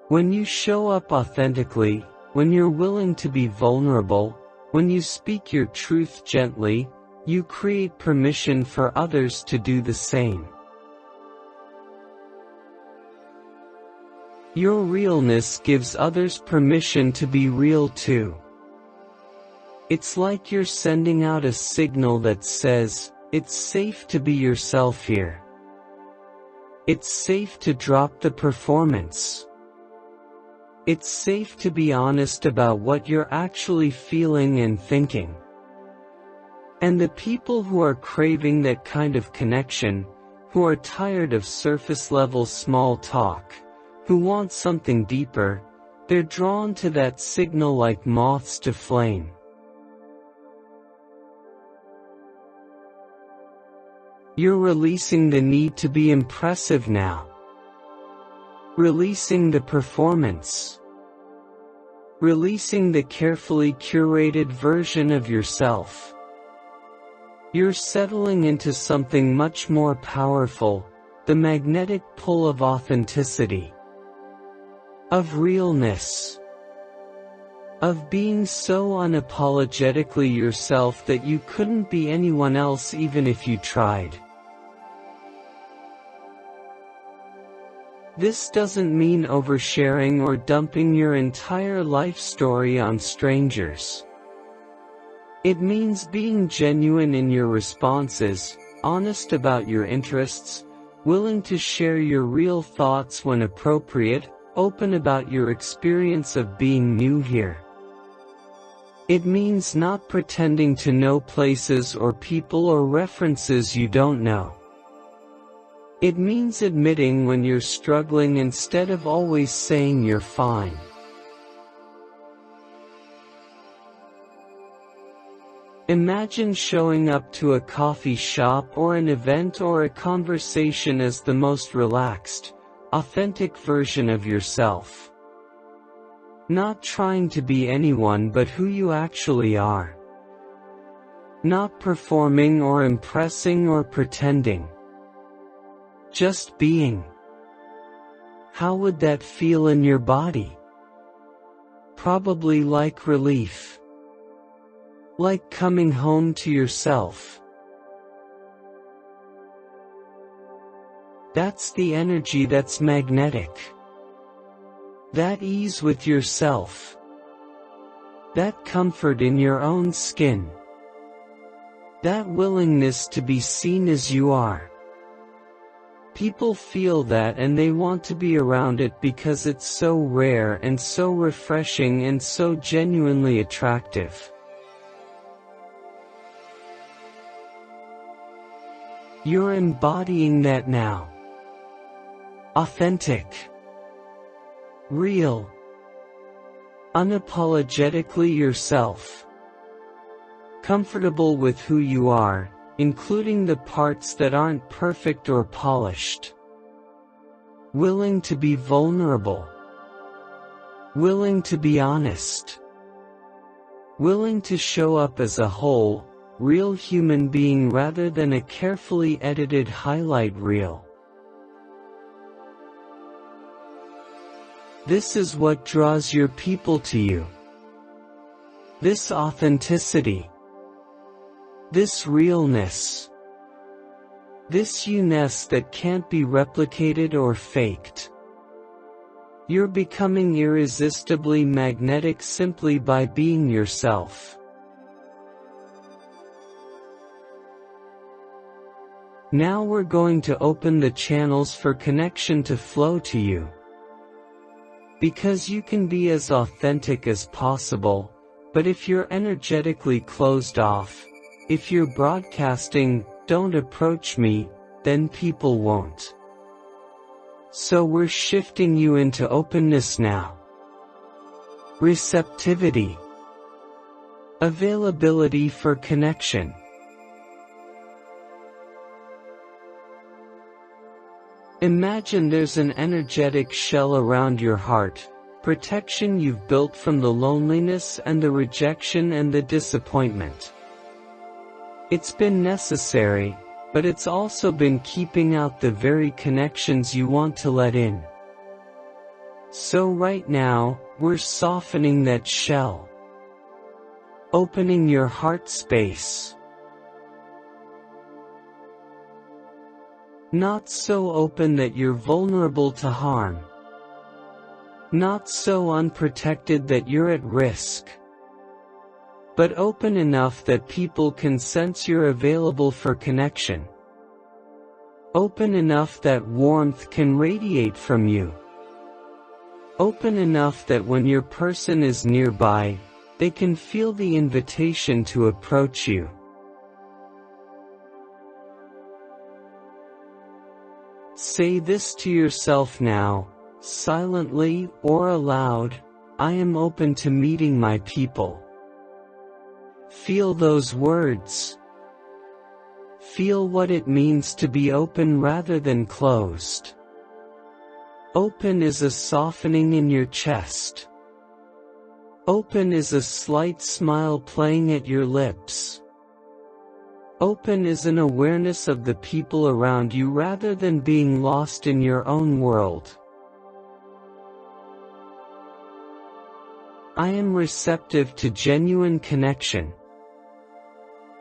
When you show up authentically, when you're willing to be vulnerable, when you speak your truth gently, you create permission for others to do the same. Your realness gives others permission to be real too. It's like you're sending out a signal that says, it's safe to be yourself here. It's safe to drop the performance. It's safe to be honest about what you're actually feeling and thinking. And the people who are craving that kind of connection, who are tired of surface-level small talk, who want something deeper, they're drawn to that signal like moths to flame. You're releasing the need to be impressive now. Releasing the performance. Releasing the carefully curated version of yourself. You're settling into something much more powerful, the magnetic pull of authenticity, of realness, of being so unapologetically yourself that you couldn't be anyone else even if you tried. This doesn't mean oversharing or dumping your entire life story on strangers. It means being genuine in your responses, honest about your interests, willing to share your real thoughts when appropriate, open about your experience of being new here. It means not pretending to know places or people or references you don't know. It means admitting when you're struggling instead of always saying you're fine. Imagine showing up to a coffee shop or an event or a conversation as the most relaxed, authentic version of yourself. Not trying to be anyone but who you actually are. Not performing or impressing or pretending. Just being. How would that feel in your body? Probably like relief. Like coming home to yourself. That's the energy that's magnetic. That ease with yourself. That comfort in your own skin. That willingness to be seen as you are. People feel that and they want to be around it because it's so rare and so refreshing and so genuinely attractive. You're embodying that now. Authentic. Real. Unapologetically yourself. Comfortable with who you are, including the parts that aren't perfect or polished. Willing to be vulnerable. Willing to be honest. Willing to show up as a whole, real human being rather than a carefully edited highlight reel. This is what draws your people to you. This authenticity. This realness. This you-ness that can't be replicated or faked. You're becoming irresistibly magnetic simply by being yourself. Now we're going to open the channels for connection to flow to you. Because you can be as authentic as possible, but if you're energetically closed off, if you're broadcasting, "Don't approach me," then people won't. So we're shifting you into openness now. Receptivity. Availability for connection. Imagine there's an energetic shell around your heart, protection you've built from the loneliness and the rejection and the disappointment. It's been necessary, but it's also been keeping out the very connections you want to let in. So right now, we're softening that shell. Opening your heart space. Not so open that you're vulnerable to harm. Not so unprotected that you're at risk. But open enough that people can sense you're available for connection. Open enough that warmth can radiate from you. Open enough that when your person is nearby, they can feel the invitation to approach you. Say this to yourself now, silently or aloud, "I am open to meeting my people." Feel those words. Feel what it means to be open rather than closed. Open is a softening in your chest. Open is a slight smile playing at your lips. Open is an awareness of the people around you rather than being lost in your own world. I am receptive to genuine connection.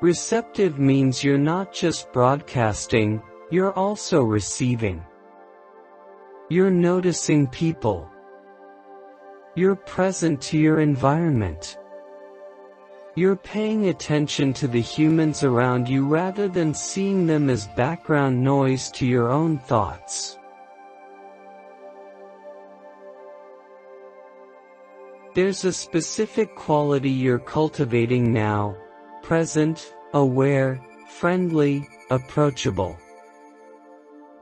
Receptive means you're not just broadcasting, you're also receiving. You're noticing people. You're present to your environment. You're paying attention to the humans around you rather than seeing them as background noise to your own thoughts. There's a specific quality you're cultivating now: present, aware, friendly, approachable.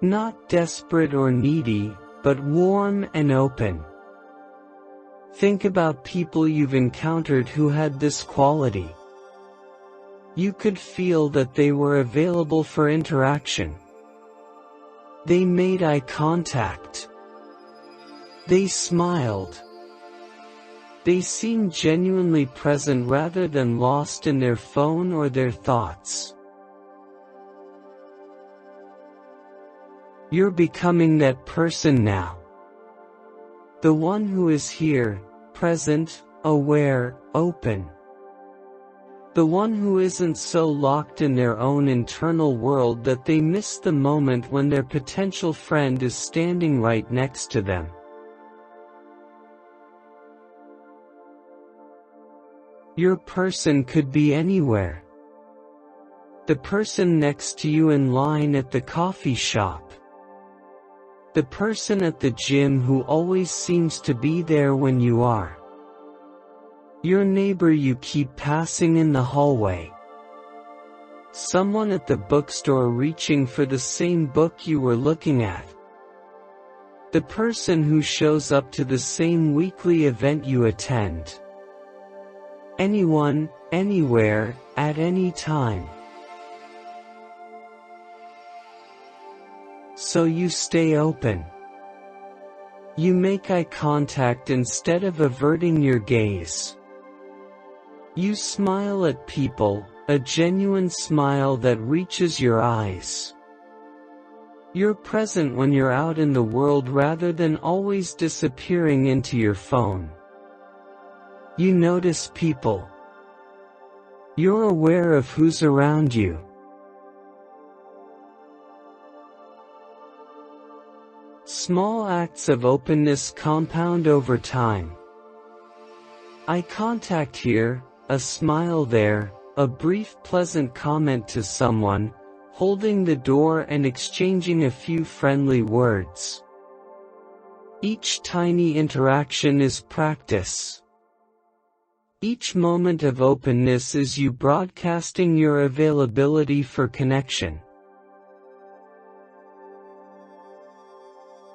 Not desperate or needy, but warm and open. Think about people you've encountered who had this quality. You could feel that they were available for interaction. They made eye contact. They smiled. They seemed genuinely present rather than lost in their phone or their thoughts. You're becoming that person now. The one who is here, present, aware, open. The one who isn't so locked in their own internal world that they miss the moment when their potential friend is standing right next to them. Your person could be anywhere. The person next to you in line at the coffee shop. The person at the gym who always seems to be there when you are. Your neighbor you keep passing in the hallway. Someone at the bookstore reaching for the same book you were looking at. The person who shows up to the same weekly event you attend. Anyone, anywhere, at any time. So you stay open. You make eye contact instead of averting your gaze. You smile at people, a genuine smile that reaches your eyes. You're present when you're out in the world rather than always disappearing into your phone. You notice people. You're aware of who's around you. Small acts of openness compound over time. Eye contact here, a smile there, a brief pleasant comment to someone, holding the door and exchanging a few friendly words. Each tiny interaction is practice. Each moment of openness is you broadcasting your availability for connection.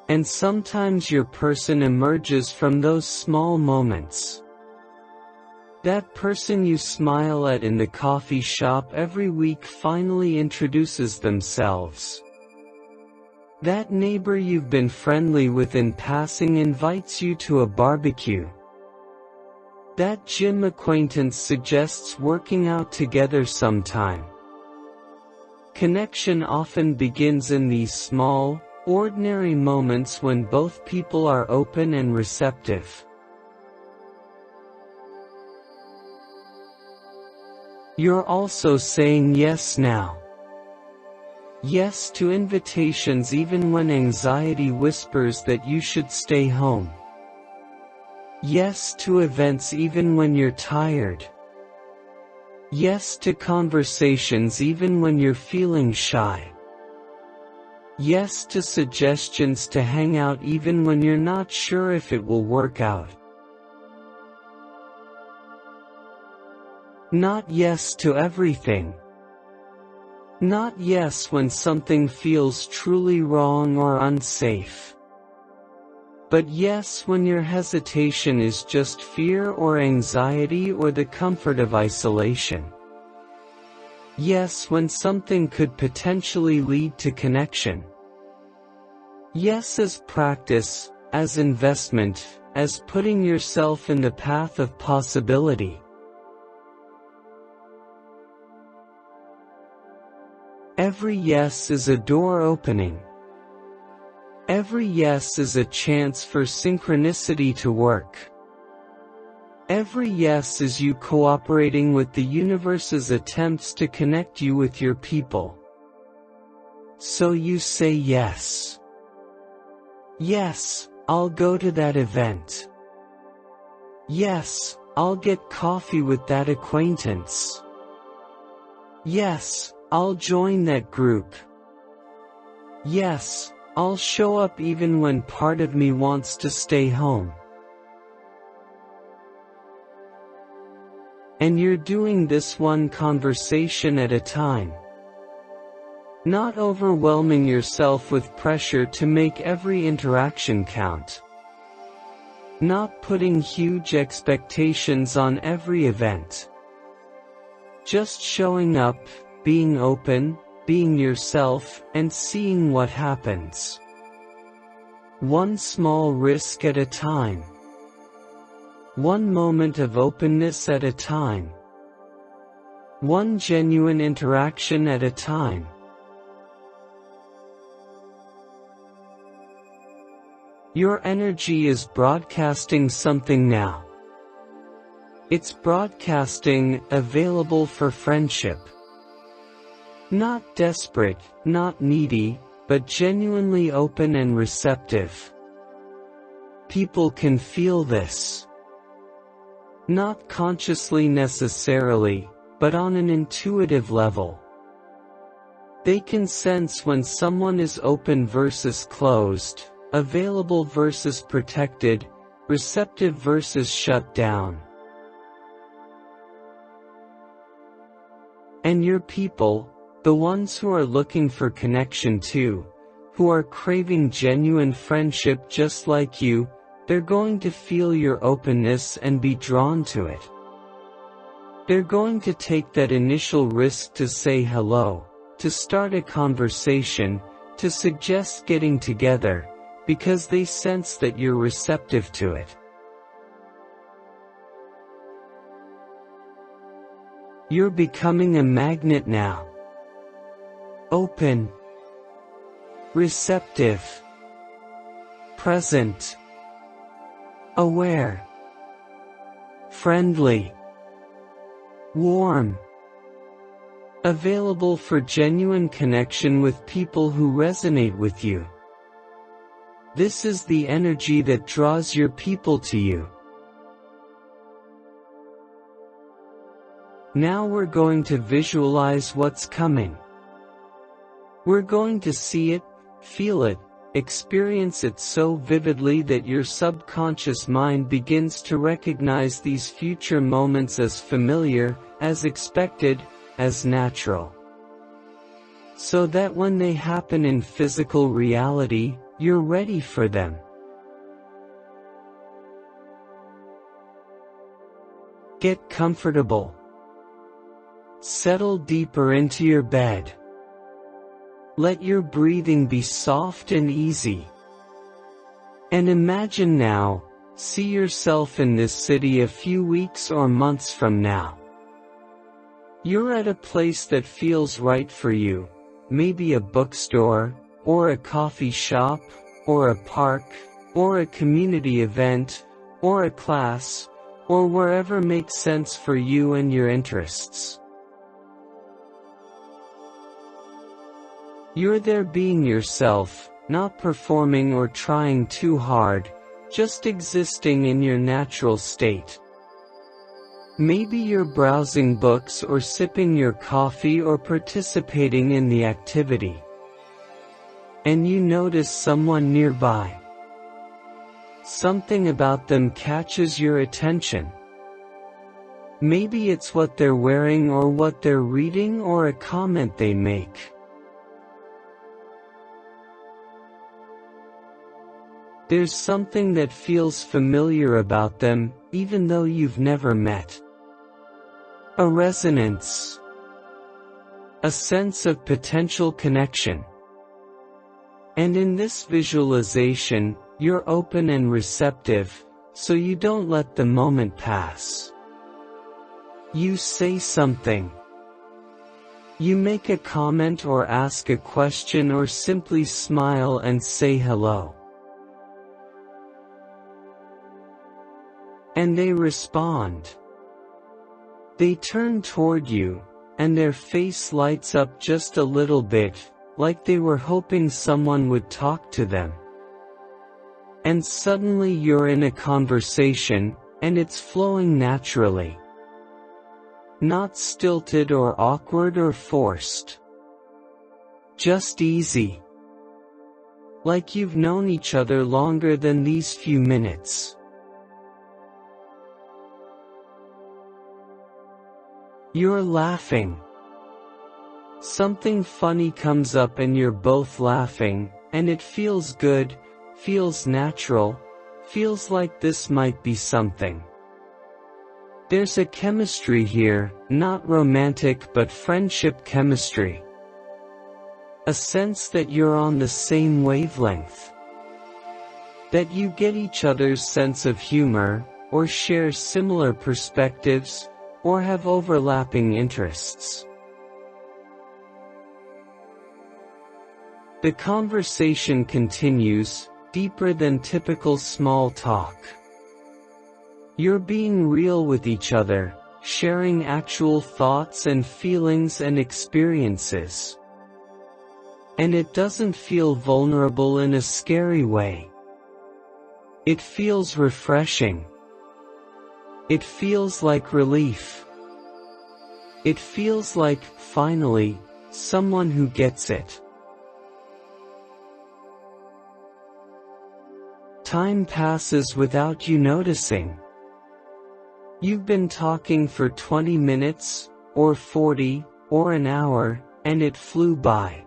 And sometimes your person emerges from those small moments. That person you smile at in the coffee shop every week finally introduces themselves. That neighbor you've been friendly with in passing invites you to a barbecue. That gym acquaintance suggests working out together sometime. Connection often begins in these small, ordinary moments when both people are open and receptive. You're also saying yes now. Yes to invitations even when anxiety whispers that you should stay home. Yes to events even when you're tired. Yes to conversations even when you're feeling shy. Yes to suggestions to hang out even when you're not sure if it will work out. Not yes to everything. Not yes when something feels truly wrong or unsafe. But yes when your hesitation is just fear or anxiety or the comfort of isolation. Yes when something could potentially lead to connection. Yes as practice, as investment, as putting yourself in the path of possibility. Every yes is a door opening. Every yes is a chance for synchronicity to work. Every yes is you cooperating with the universe's attempts to connect you with your people. So you say yes. Yes, I'll go to that event. Yes, I'll get coffee with that acquaintance. Yes, I'll join that group. Yes, I'll show up even when part of me wants to stay home. And you're doing this one conversation at a time. Not overwhelming yourself with pressure to make every interaction count. Not putting huge expectations on every event. Just showing up, being open, being yourself, and seeing what happens. One small risk at a time. One moment of openness at a time. One genuine interaction at a time. Your energy is broadcasting something now. It's broadcasting, available for friendship. Not desperate, not needy, but genuinely open and receptive. People can feel this. Not consciously necessarily, but on an intuitive level. They can sense when someone is open versus closed, available versus protected, receptive versus shut down. And your people, the ones who are looking for connection too, who are craving genuine friendship just like you, they're going to feel your openness and be drawn to it. They're going to take that initial risk to say hello, to start a conversation, to suggest getting together, because they sense that you're receptive to it. You're becoming a magnet now. Open, receptive, present, aware, friendly, warm, available for genuine connection with people who resonate with you. This is the energy that draws your people to you. Now we're going to visualize what's coming. We're going to see it, feel it, experience it so vividly that your subconscious mind begins to recognize these future moments as familiar, as expected, as natural. So that when they happen in physical reality, you're ready for them. Get comfortable. Settle deeper into your bed. Let your breathing be soft and easy. And imagine now, see yourself in this city a few weeks or months from now. You're at a place that feels right for you, maybe a bookstore, or a coffee shop, or a park, or a community event, or a class, or wherever makes sense for you and your interests. You're there being yourself, not performing or trying too hard, just existing in your natural state. Maybe you're browsing books or sipping your coffee or participating in the activity. And you notice someone nearby. Something about them catches your attention. Maybe it's what they're wearing or what they're reading or a comment they make. There's something that feels familiar about them, even though you've never met. A resonance. a sense of potential connection. And in this visualization, you're open and receptive, so you don't let the moment pass. You say something. You make a comment or ask a question or simply smile and say hello. And they respond. They turn toward you, and their face lights up just a little bit, like they were hoping someone would talk to them. And suddenly you're in a conversation, and it's flowing naturally. Not stilted or awkward or forced. Just easy. Like you've known each other longer than these few minutes. You're laughing. Something funny comes up and you're both laughing, and it feels good, feels natural, feels like this might be something. There's a chemistry here, not romantic but friendship chemistry. A sense that you're on the same wavelength. That you get each other's sense of humor, or share similar perspectives, or have overlapping interests. The conversation continues, deeper than typical small talk. You're being real with each other, sharing actual thoughts and feelings and experiences. And it doesn't feel vulnerable in a scary way. It feels refreshing. It feels like relief. It feels like, finally, someone who gets it. Time passes without you noticing. You've been talking for 20 minutes, or 40, or an hour, and it flew by.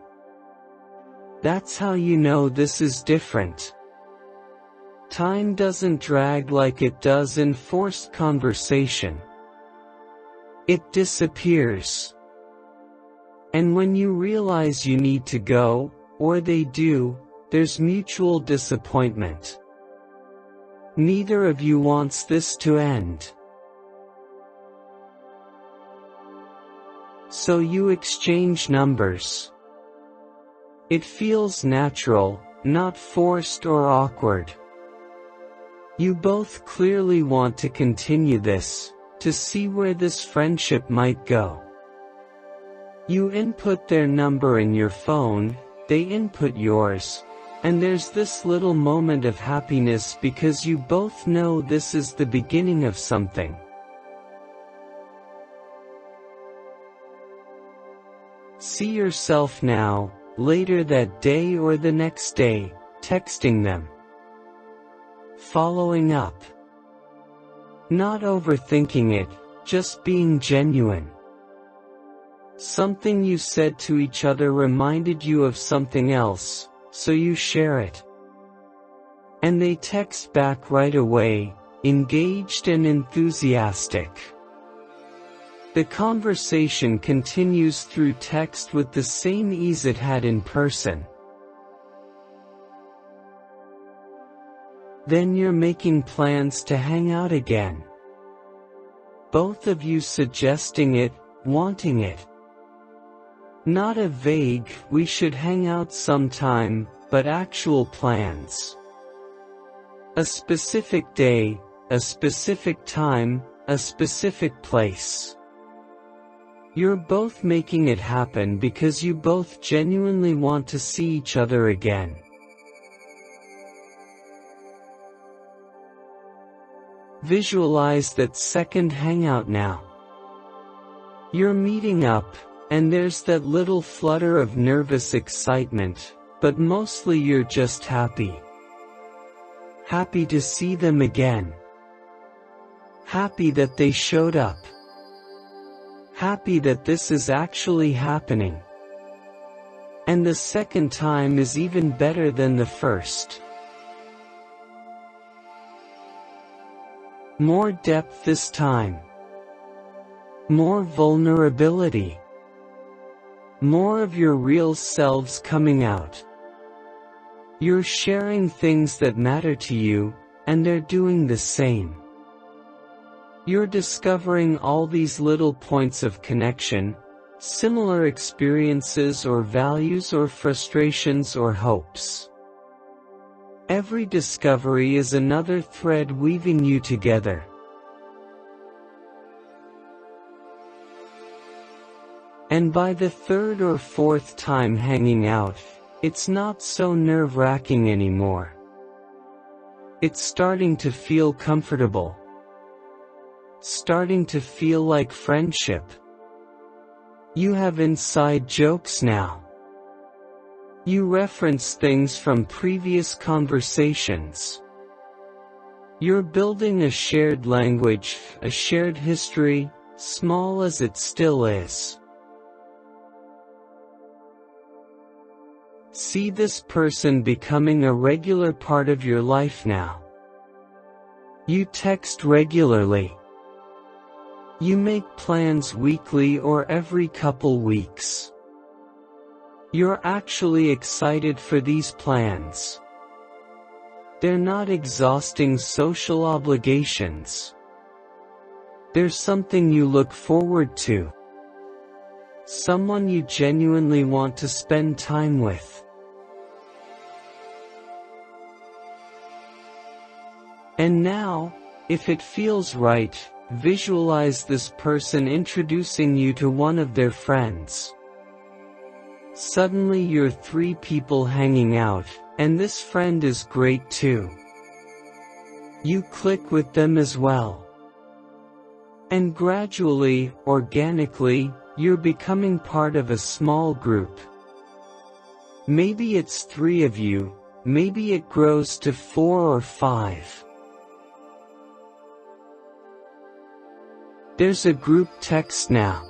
That's how you know this is different. Time doesn't drag like it does in forced conversation. It disappears. And when you realize you need to go, or they do, there's mutual disappointment. Neither of you wants this to end. So you exchange numbers. It feels natural, not forced or awkward. You both clearly want to continue this, to see where this friendship might go. You input their number in your phone, they input yours, and there's this little moment of happiness because you both know this is the beginning of something. See yourself now, later that day or the next day, texting them. Following up. Not overthinking it, just being genuine. Something you said to each other reminded you of something else, so you share it. And they text back right away, engaged and enthusiastic. The conversation continues through text with the same ease it had in person. Then you're making plans to hang out again. Both of you suggesting it, wanting it. Not a vague, we should hang out sometime, but actual plans. A specific day, a specific time, a specific place. You're both making it happen because you both genuinely want to see each other again. Visualize that second hangout now. You're meeting up, and there's that little flutter of nervous excitement, but mostly you're just happy. Happy to see them again. Happy that they showed up. Happy that this is actually happening. And the second time is even better than the first. More depth this time. More vulnerability. More of your real selves coming out. You're sharing things that matter to you, and they're doing the same. You're discovering all these little points of connection, similar experiences or values or frustrations or hopes. Every discovery is another thread weaving you together. And by the third or fourth time hanging out, it's not so nerve-wracking anymore. It's starting to feel comfortable. Starting to feel like friendship. You have inside jokes now. You reference things from previous conversations. You're building a shared language, a shared history, small as it still is. See this person becoming a regular part of your life now. You text regularly. You make plans weekly or every couple weeks. You're actually excited for these plans. They're not exhausting social obligations. They're something you look forward to. Someone you genuinely want to spend time with. And now, if it feels right, visualize this person introducing you to one of their friends. Suddenly you're 3 people hanging out, and this friend is great too. You click with them as well. And gradually, organically, you're becoming part of a small group. Maybe it's 3 of you, maybe it grows to 4 or 5. There's a group text now.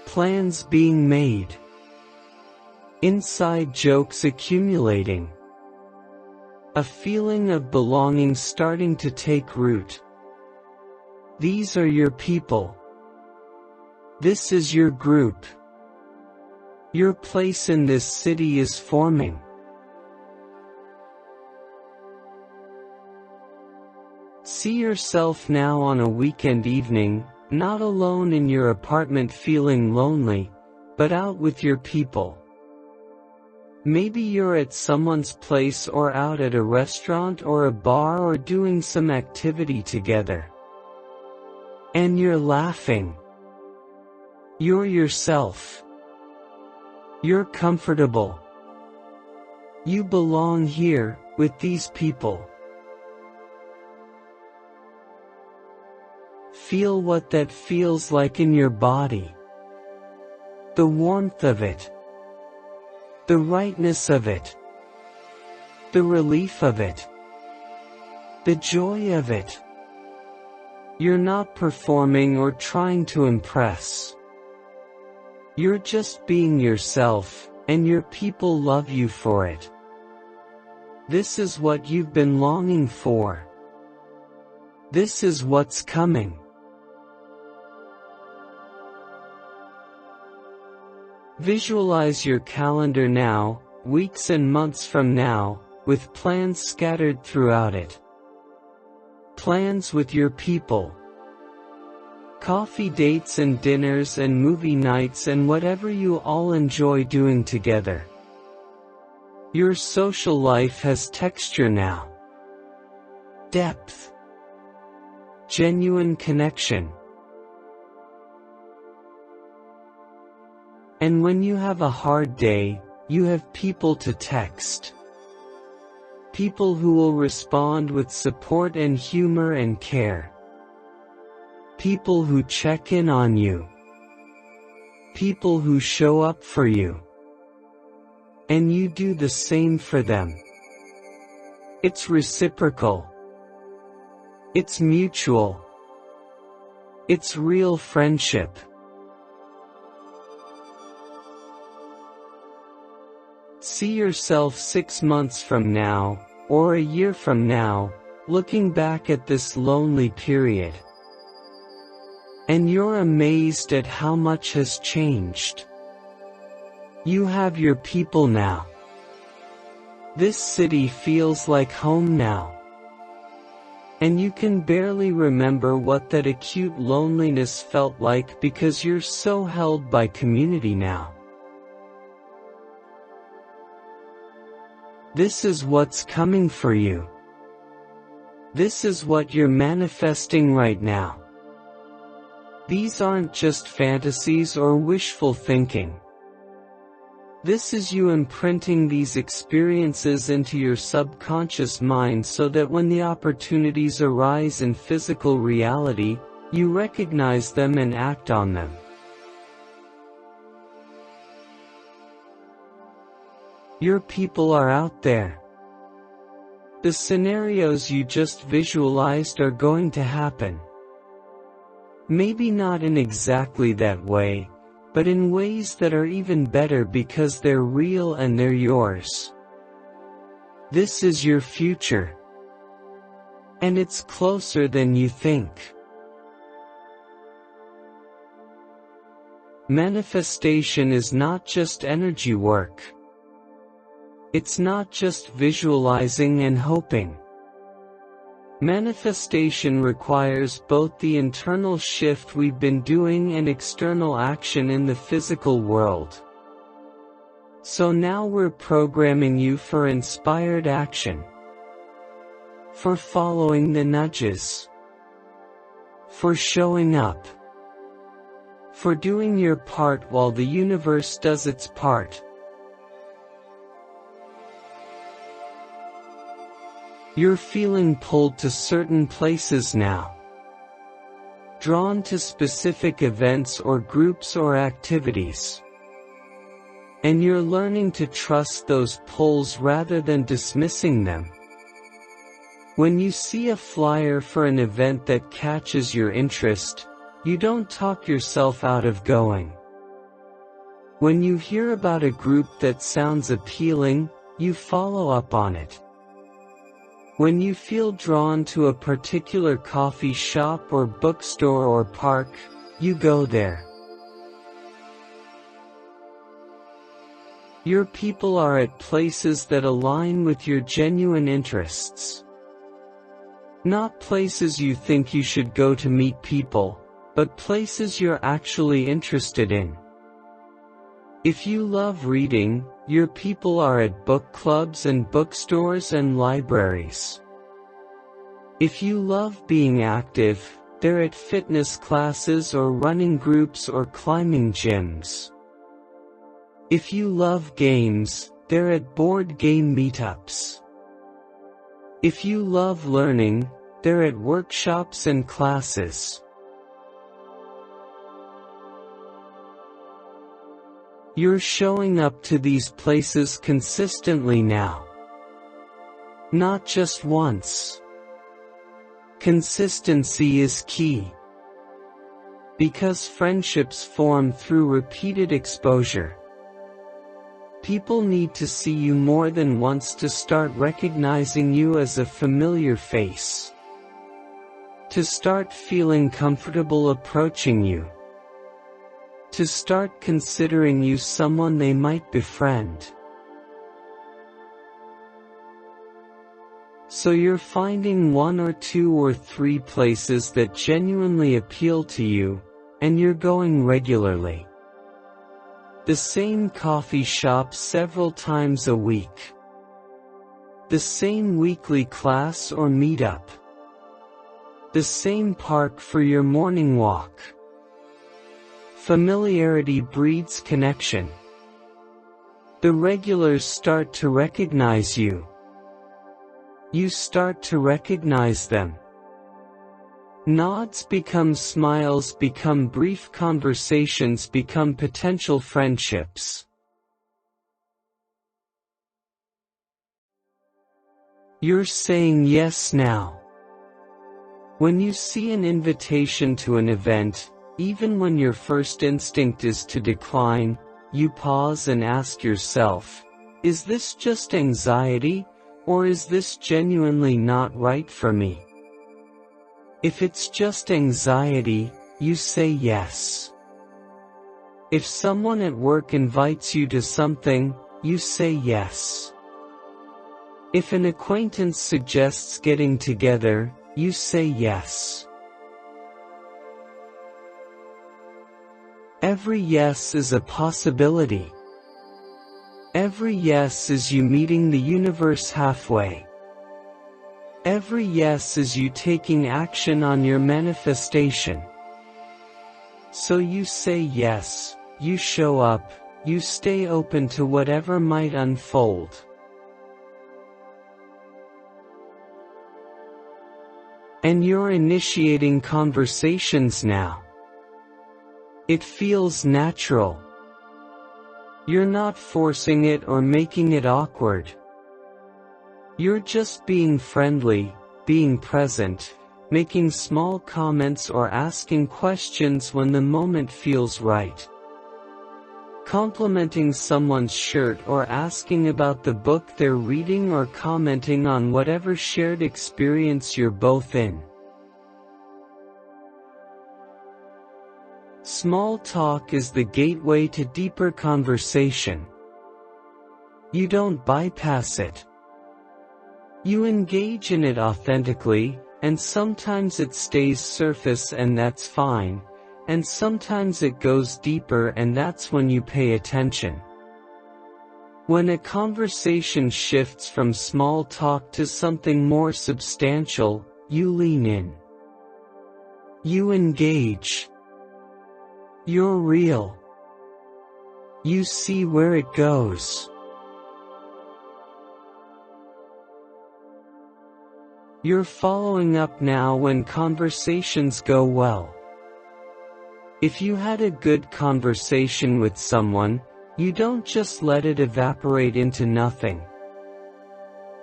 Plans being made. Inside jokes accumulating. A feeling of belonging starting to take root. These are your people. This is your group. Your place in this city is forming. See yourself now on a weekend evening, not alone in your apartment feeling lonely, but out with your people. Maybe you're at someone's place or out at a restaurant or a bar or doing some activity together. And you're laughing. You're yourself. You're comfortable. You belong here, with these people. Feel what that feels like in your body. The warmth of it. The rightness of it. The relief of it. The joy of it. You're not performing or trying to impress. You're just being yourself, and your people love you for it. This is what you've been longing for. This is what's coming. Visualize your calendar now, weeks and months from now, with plans scattered throughout it. Plans with your people. Coffee dates and dinners and movie nights and whatever you all enjoy doing together. Your social life has texture now. Depth. Genuine connection. And when you have a hard day, you have people to text. People who will respond with support and humor and care. People who check in on you. People who show up for you. And you do the same for them. It's reciprocal. It's mutual. It's real friendship. See yourself 6 months from now, or a year from now, looking back at this lonely period. And you're amazed at how much has changed. You have your people now. This city feels like home now. And you can barely remember what that acute loneliness felt like because you're so held by community now. This is what's coming for you. This is what you're manifesting right now. These aren't just fantasies or wishful thinking. This is you imprinting these experiences into your subconscious mind so that when the opportunities arise in physical reality, you recognize them and act on them. Your people are out there. The scenarios you just visualized are going to happen. Maybe not in exactly that way, but in ways that are even better because they're real and they're yours. This is your future. And it's closer than you think. Manifestation is not just energy work. It's not just visualizing and hoping. Manifestation requires both the internal shift we've been doing and external action in the physical world. So now we're programming you for inspired action. For following the nudges. For showing up. For doing your part while the universe does its part. You're feeling pulled to certain places now. Drawn to specific events or groups or activities. And you're learning to trust those pulls rather than dismissing them. When you see a flyer for an event that catches your interest, you don't talk yourself out of going. When you hear about a group that sounds appealing, you follow up on it. When you feel drawn to a particular coffee shop or bookstore or park, you go there. Your people are at places that align with your genuine interests. Not places you think you should go to meet people, but places you're actually interested in. If you love reading, your people are at book clubs and bookstores and libraries. If you love being active, they're at fitness classes or running groups or climbing gyms. If you love games, they're at board game meetups. If you love learning, they're at workshops and classes. You're showing up to these places consistently now. Not just once. Consistency is key. Because friendships form through repeated exposure. People need to see you more than once to start recognizing you as a familiar face. To start feeling comfortable approaching you. To start considering you someone they might befriend. So you're finding 1 or 2 or 3 places that genuinely appeal to you, and you're going regularly. The same coffee shop several times a week. The same weekly class or meetup. The same park for your morning walk. Familiarity breeds connection. The regulars start to recognize you. You start to recognize them. Nods become smiles, become brief conversations, become potential friendships. You're saying yes now. When you see an invitation to an event, even when your first instinct is to decline, you pause and ask yourself, is this just anxiety, or is this genuinely not right for me? If it's just anxiety, you say yes. If someone at work invites you to something, you say yes. If an acquaintance suggests getting together, you say yes. Every yes is a possibility. Every yes is you meeting the universe halfway. Every yes is you taking action on your manifestation. So you say yes, you show up, you stay open to whatever might unfold. And you're initiating conversations now. It feels natural. You're not forcing it or making it awkward. You're just being friendly, being present, making small comments or asking questions when the moment feels right. Complimenting someone's shirt or asking about the book they're reading or commenting on whatever shared experience you're both in. Small talk is the gateway to deeper conversation. You don't bypass it. You engage in it authentically, and sometimes it stays surface and that's fine, and sometimes it goes deeper and that's when you pay attention. When a conversation shifts from small talk to something more substantial, you lean in. You engage. You're real. You see where it goes. You're following up now when conversations go well. If you had a good conversation with someone, you don't just let it evaporate into nothing.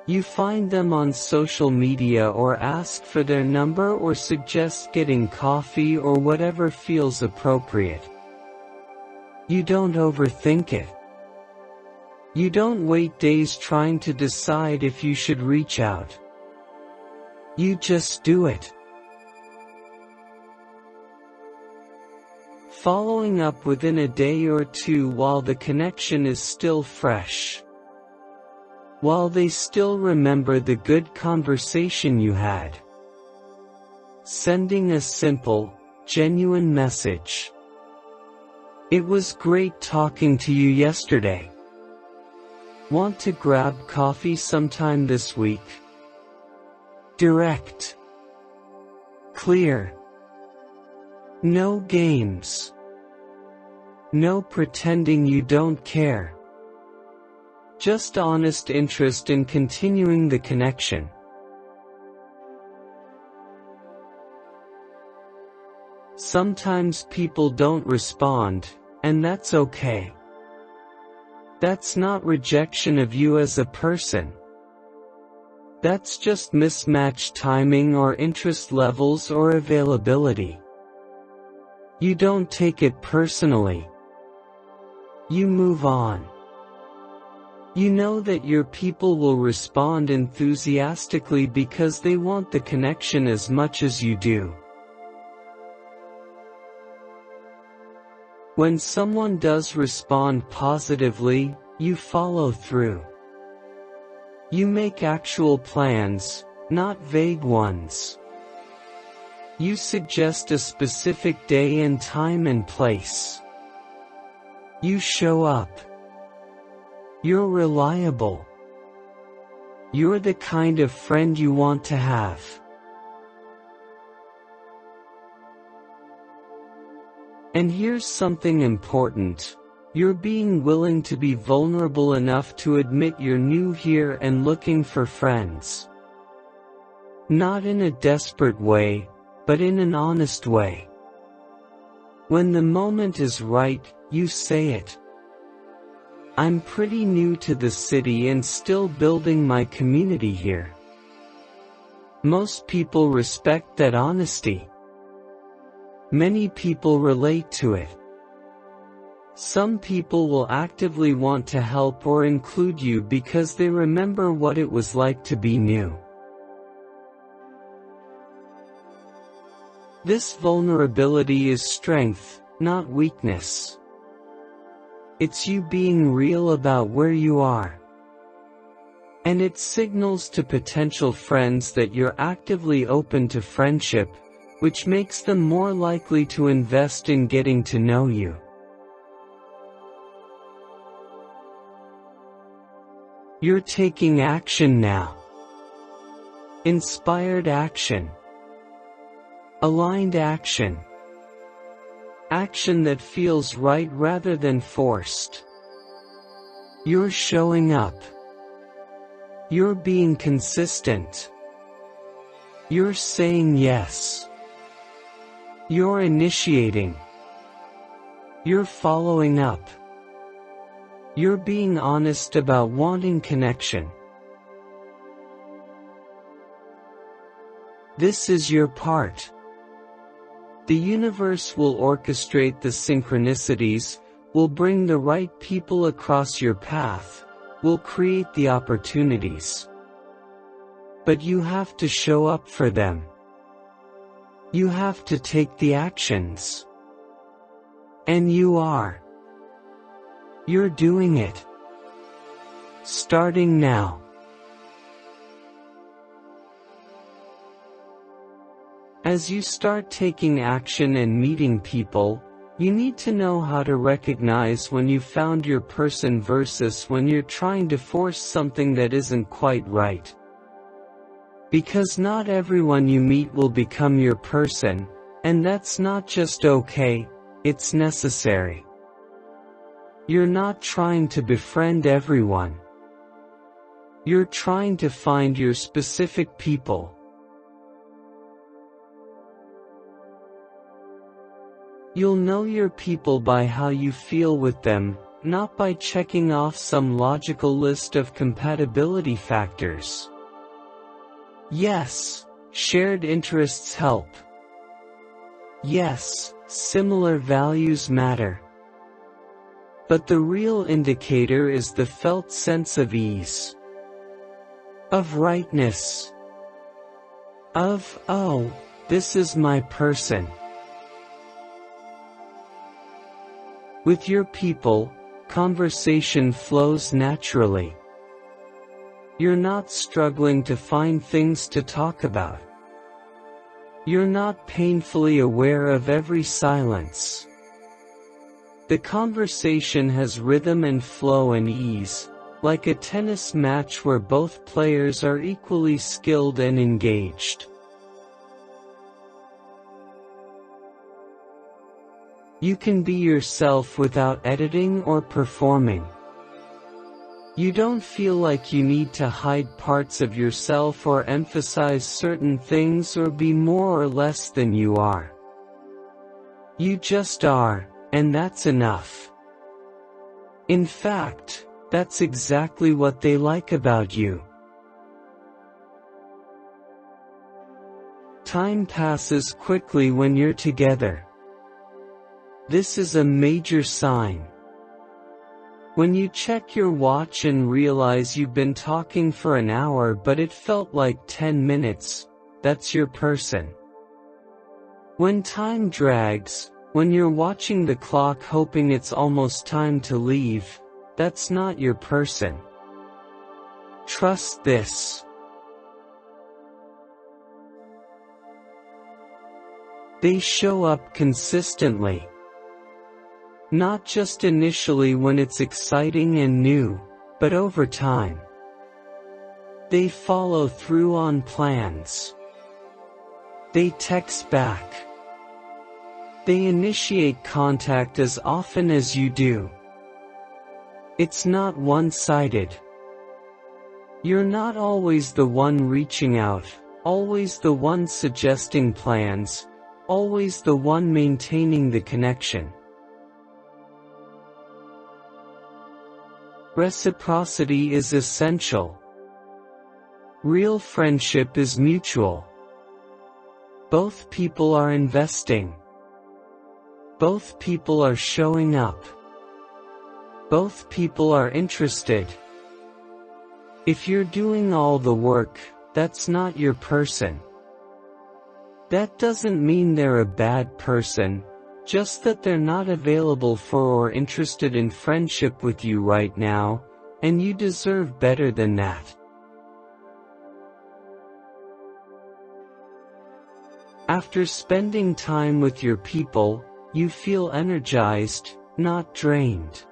You find them on social media or ask for their number or suggest getting coffee or whatever feels appropriate. You don't overthink it. You don't wait days trying to decide if you should reach out. You just do it. Following up within a day or two while the connection is still fresh. While they still remember the good conversation you had. Sending a simple, genuine message. It was great talking to you yesterday. Want to grab coffee sometime this week? Direct. Clear. No games. No pretending you don't care. Just honest interest in continuing the connection. Sometimes people don't respond, and that's okay. That's not rejection of you as a person. That's just mismatched timing or interest levels or availability. You don't take it personally. You move on. You know that your people will respond enthusiastically because they want the connection as much as you do. When someone does respond positively, you follow through. You make actual plans, not vague ones. You suggest a specific day and time and place. You show up. You're reliable. You're the kind of friend you want to have. And here's something important. You're being willing to be vulnerable enough to admit you're new here and looking for friends. Not in a desperate way, but in an honest way. When the moment is right, you say it. I'm pretty new to the city and still building my community here. Most people respect that honesty. Many people relate to it. Some people will actively want to help or include you because they remember what it was like to be new. This vulnerability is strength, not weakness. It's you being real about where you are. And it signals to potential friends that you're actively open to friendship, which makes them more likely to invest in getting to know you. You're taking action now. Inspired action. Aligned action. Action that feels right rather than forced. You're showing up. You're being consistent. You're saying yes. You're initiating. You're following up. You're being honest about wanting connection. This is your part. The universe will orchestrate the synchronicities, will bring the right people across your path, will create the opportunities. But you have to show up for them. You have to take the actions. And you are. You're doing it. Starting now. As you start taking action and meeting people, you need to know how to recognize when you found your person versus when you're trying to force something that isn't quite right. Because not everyone you meet will become your person, and that's not just okay, it's necessary. You're not trying to befriend everyone. You're trying to find your specific people. You'll know your people by how you feel with them, not by checking off some logical list of compatibility factors. Yes, shared interests help. Yes, similar values matter. But the real indicator is the felt sense of ease. Of rightness. Of, oh, this is my person. With your people, conversation flows naturally. You're not struggling to find things to talk about. You're not painfully aware of every silence. The conversation has rhythm and flow and ease, like a tennis match where both players are equally skilled and engaged. You can be yourself without editing or performing. You don't feel like you need to hide parts of yourself or emphasize certain things or be more or less than you are. You just are, and that's enough. In fact, that's exactly what they like about you. Time passes quickly when you're together. This is a major sign. When you check your watch and realize you've been talking for an hour but it felt like 10 minutes, that's your person. When time drags, when you're watching the clock hoping it's almost time to leave, that's not your person. Trust this. They show up consistently. Not just initially when it's exciting and new, but over time. They follow through on plans. They text back. They initiate contact as often as you do. It's not one-sided. You're not always the one reaching out, always the one suggesting plans, always the one maintaining the connection. Reciprocity is essential. Real friendship is mutual. Both people are investing. Both people are showing up. Both people are interested. If you're doing all the work, that's not your person. That doesn't mean they're a bad person, just that they're not available for or interested in friendship with you right now, and you deserve better than that. After spending time with your people, you feel energized, not drained.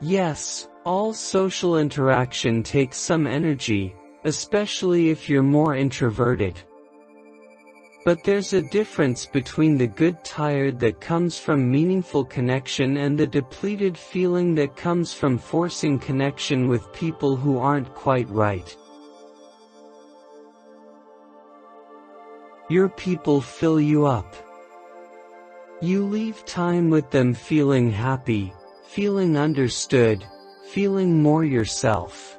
Yes, all social interaction takes some energy, especially if you're more introverted. But there's a difference between the good tired that comes from meaningful connection and the depleted feeling that comes from forcing connection with people who aren't quite right. Your people fill you up. You leave time with them feeling happy, feeling understood, feeling more yourself.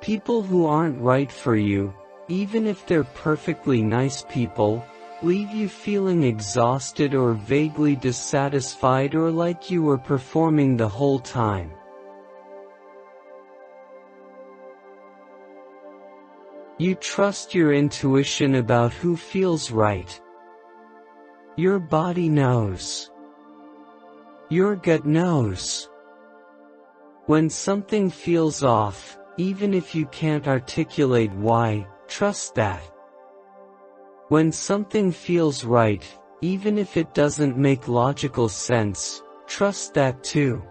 People who aren't right for you, even if they're perfectly nice people, leave you feeling exhausted or vaguely dissatisfied or like you were performing the whole time. You trust your intuition about who feels right. Your body knows. Your gut knows. When something feels off, even if you can't articulate why, trust that. When something feels right, even if it doesn't make logical sense, trust that too.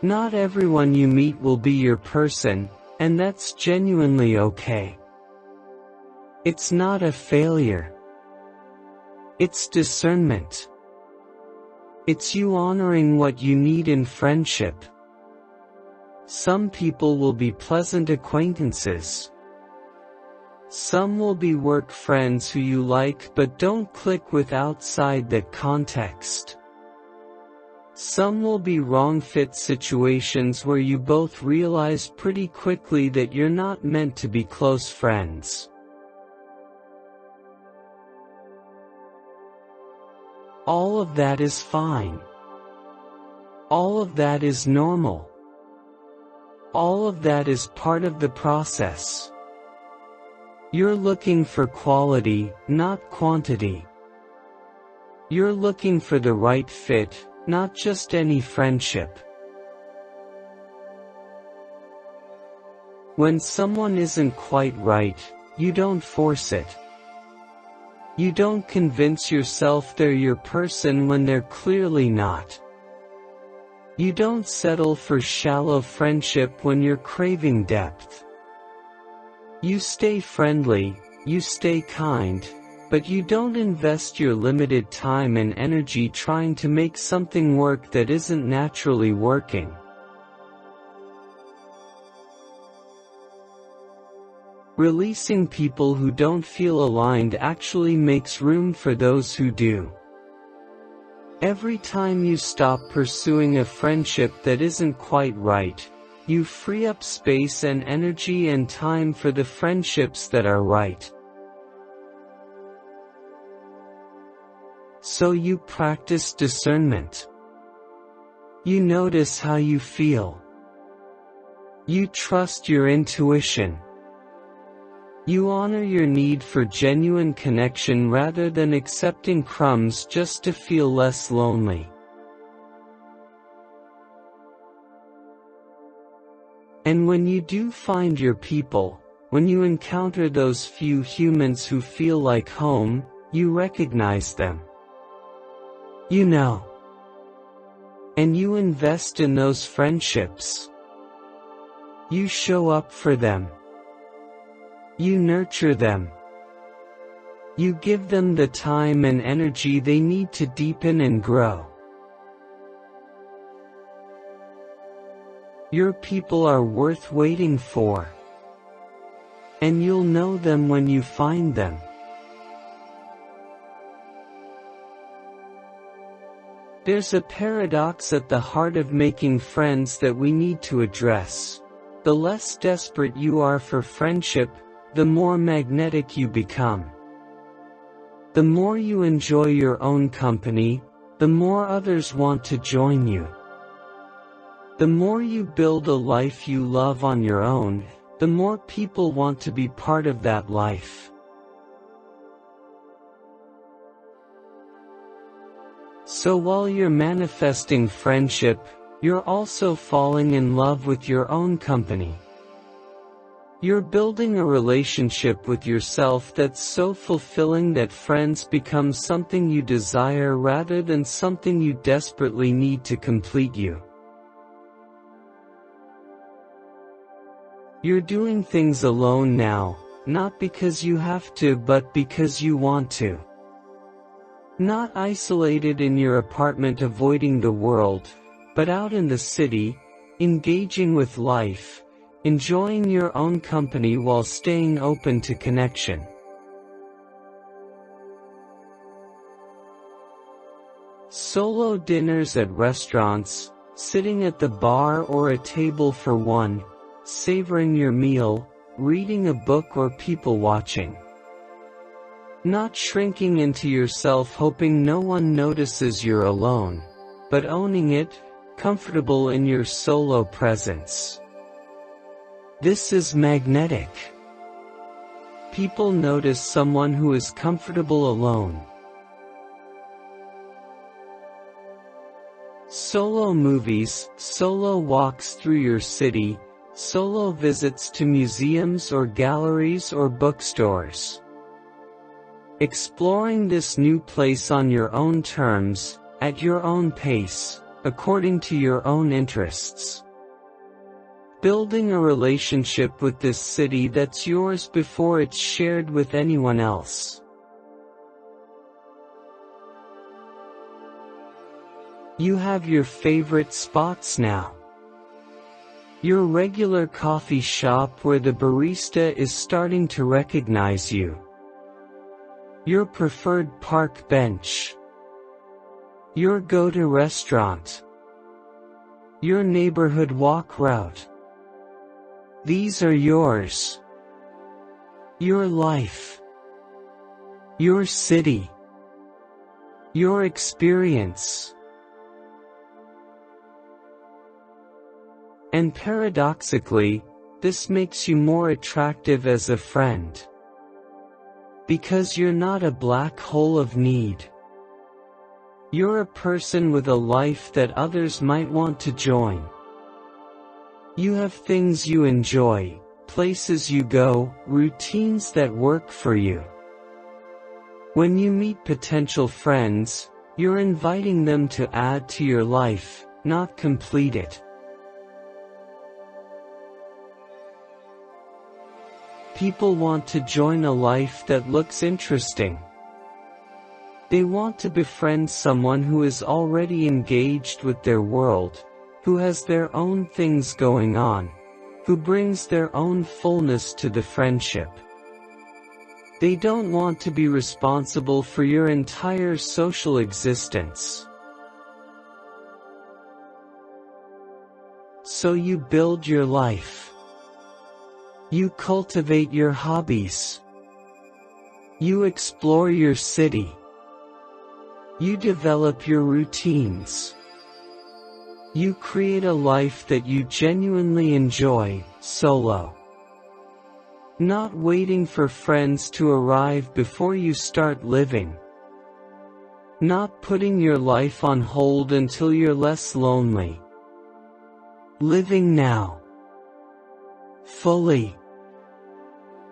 Not everyone you meet will be your person, and that's genuinely okay. It's not a failure. It's discernment. It's you honoring what you need in friendship. Some people will be pleasant acquaintances. Some will be work friends who you like but don't click with outside that context. Some will be wrong fit situations where you both realize pretty quickly that you're not meant to be close friends. All of that is fine. All of that is normal. All of that is part of the process. You're looking for quality, not quantity. You're looking for the right fit, not just any friendship. When someone isn't quite right, you don't force it. You don't convince yourself they're your person when they're clearly not. You don't settle for shallow friendship when you're craving depth. You stay friendly, you stay kind, but you don't invest your limited time and energy trying to make something work that isn't naturally working. Releasing people who don't feel aligned actually makes room for those who do. Every time you stop pursuing a friendship that isn't quite right, you free up space and energy and time for the friendships that are right. So you practice discernment. You notice how you feel. You trust your intuition. You honor your need for genuine connection rather than accepting crumbs just to feel less lonely. And when you do find your people, when you encounter those few humans who feel like home, you recognize them. You know. And you invest in those friendships. You show up for them. You nurture them. You give them the time and energy they need to deepen and grow. Your people are worth waiting for. And you'll know them when you find them. There's a paradox at the heart of making friends that we need to address. The less desperate you are for friendship, the more magnetic you become. The more you enjoy your own company, the more others want to join you. The more you build a life you love on your own, the more people want to be part of that life. So while you're manifesting friendship, you're also falling in love with your own company. You're building a relationship with yourself that's so fulfilling that friends become something you desire rather than something you desperately need to complete you. You're doing things alone now, not because you have to but because you want to. Not isolated in your apartment avoiding the world, but out in the city, engaging with life, enjoying your own company while staying open to connection. Solo dinners at restaurants, sitting at the bar or a table for one, savoring your meal, reading a book or people watching. Not shrinking into yourself hoping no one notices you're alone, but owning it, comfortable in your solo presence. This is magnetic. People notice someone who is comfortable alone. Solo movies, solo walks through your city, solo visits to museums or galleries or bookstores. Exploring this new place on your own terms, at your own pace, according to your own interests. Building a relationship with this city that's yours before it's shared with anyone else. You have your favorite spots now. Your regular coffee shop where the barista is starting to recognize you. Your preferred park bench. Your go-to restaurant. Your neighborhood walk route. These are yours. Your life. Your city. Your experience. And paradoxically, this makes you more attractive as a friend. Because you're not a black hole of need. You're a person with a life that others might want to join. You have things you enjoy, places you go, routines that work for you. When you meet potential friends, you're inviting them to add to your life, not complete it. People want to join a life that looks interesting. They want to befriend someone who is already engaged with their world, who has their own things going on, who brings their own fullness to the friendship. They don't want to be responsible for your entire social existence. So you build your life. You cultivate your hobbies. You explore your city. You develop your routines. You create a life that you genuinely enjoy, solo. Not waiting for friends to arrive before you start living. Not putting your life on hold until you're less lonely. Living now. Fully.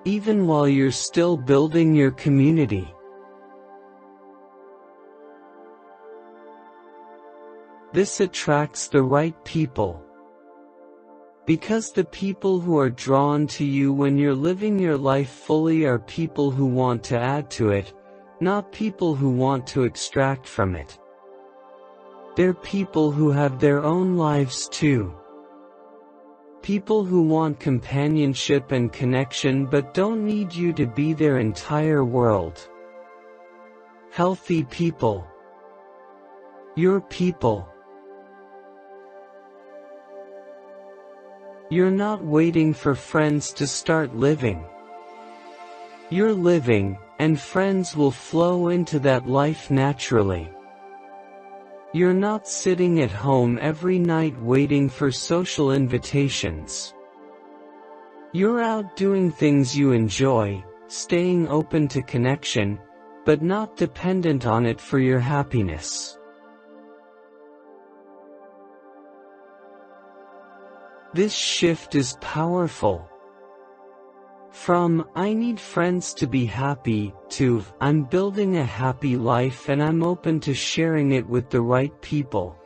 Even while you're still building your community. This attracts the right people. Because the people who are drawn to you when you're living your life fully are people who want to add to it, not people who want to extract from it. They're people who have their own lives too. People who want companionship and connection but don't need you to be their entire world. Healthy people. Your people. You're not waiting for friends to start living. You're living, and friends will flow into that life naturally. You're not sitting at home every night waiting for social invitations. You're out doing things you enjoy, staying open to connection, but not dependent on it for your happiness. This shift is powerful. From, I need friends to be happy, to, I'm building a happy life and I'm open to sharing it with the right people.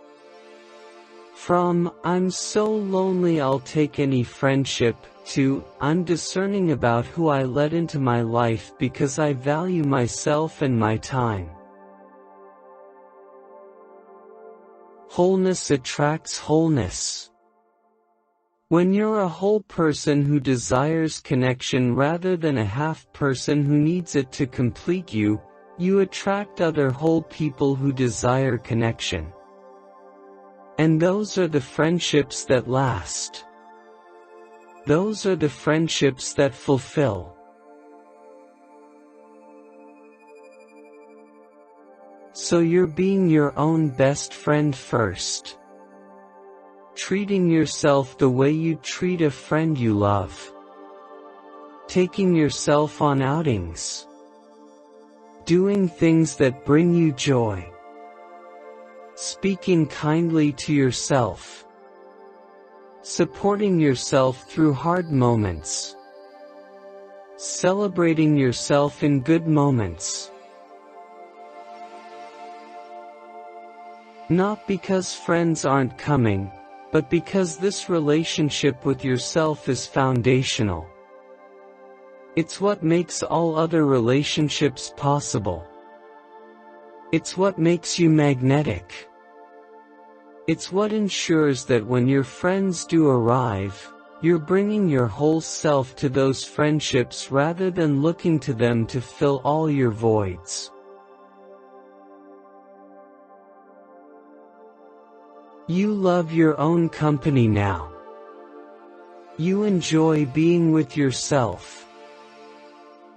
From, I'm so lonely I'll take any friendship, to, I'm discerning about who I let into my life because I value myself and my time. Wholeness attracts wholeness. When you're a whole person who desires connection rather than a half person who needs it to complete you, you attract other whole people who desire connection. And those are the friendships that last. Those are the friendships that fulfill. So you're being your own best friend first. Treating yourself the way you'd treat a friend you love. Taking yourself on outings. Doing things that bring you joy. Speaking kindly to yourself. Supporting yourself through hard moments. Celebrating yourself in good moments. Not because friends aren't coming, but because this relationship with yourself is foundational. It's what makes all other relationships possible. It's what makes you magnetic. It's what ensures that when your friends do arrive, you're bringing your whole self to those friendships rather than looking to them to fill all your voids. You love your own company now. You enjoy being with yourself.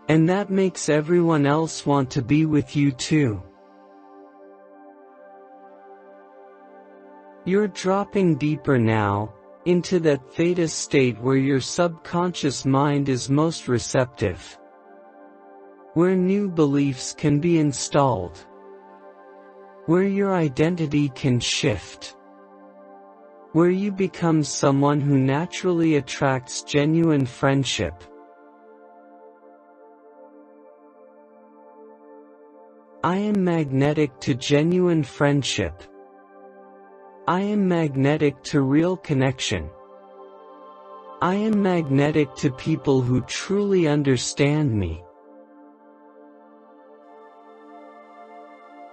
And that makes everyone else want to be with you too. You're dropping deeper now, into that theta state where your subconscious mind is most receptive. Where new beliefs can be installed. Where your identity can shift. Where you become someone who naturally attracts genuine friendship. I am magnetic to genuine friendship. I am magnetic to real connection. I am magnetic to people who truly understand me.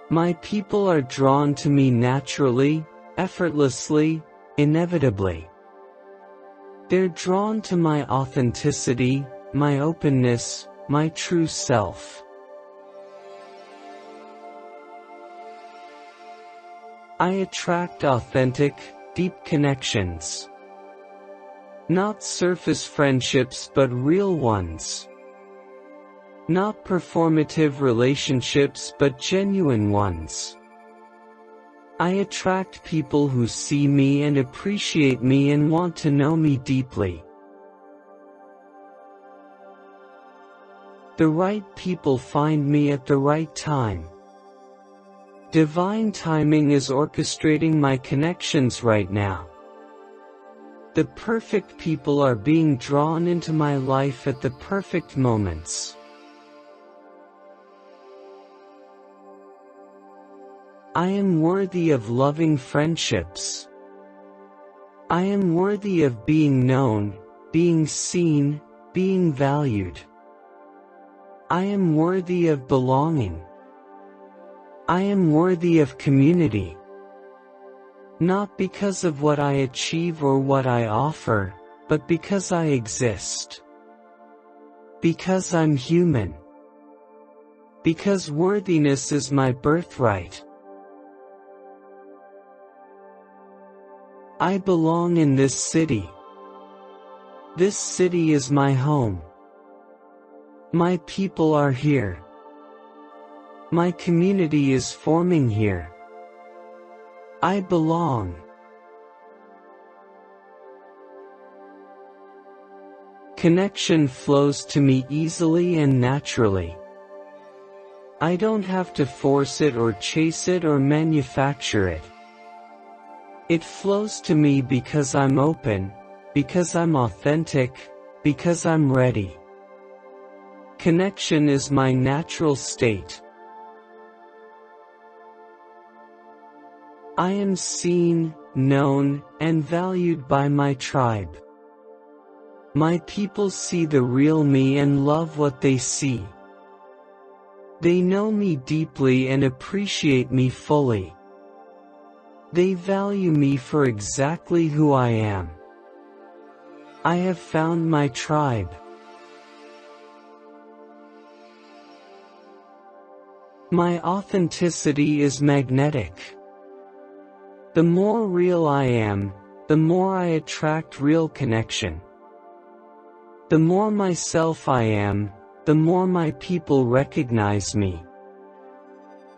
My people are drawn to me naturally, effortlessly, inevitably. They're drawn to my authenticity, my openness, my true self. I attract authentic, deep connections. Not surface friendships but real ones. Not performative relationships but genuine ones. I attract people who see me and appreciate me and want to know me deeply. The right people find me at the right time. Divine timing is orchestrating my connections right now. The perfect people are being drawn into my life at the perfect moments. I am worthy of loving friendships. I am worthy of being known, being seen, being valued. I am worthy of belonging. I am worthy of community. Not because of what I achieve or what I offer, but because I exist. Because I'm human. Because worthiness is my birthright. I belong in this city. This city is my home. My people are here. My community is forming here. I belong. Connection flows to me easily and naturally. I don't have to force it or chase it or manufacture it. It flows to me because I'm open, because I'm authentic, because I'm ready. Connection is my natural state. I am seen, known, and valued by my tribe. My people see the real me and love what they see. They know me deeply and appreciate me fully. They value me for exactly who I am. I have found my tribe. My authenticity is magnetic. The more real I am, the more I attract real connection. The more myself I am, the more my people recognize me.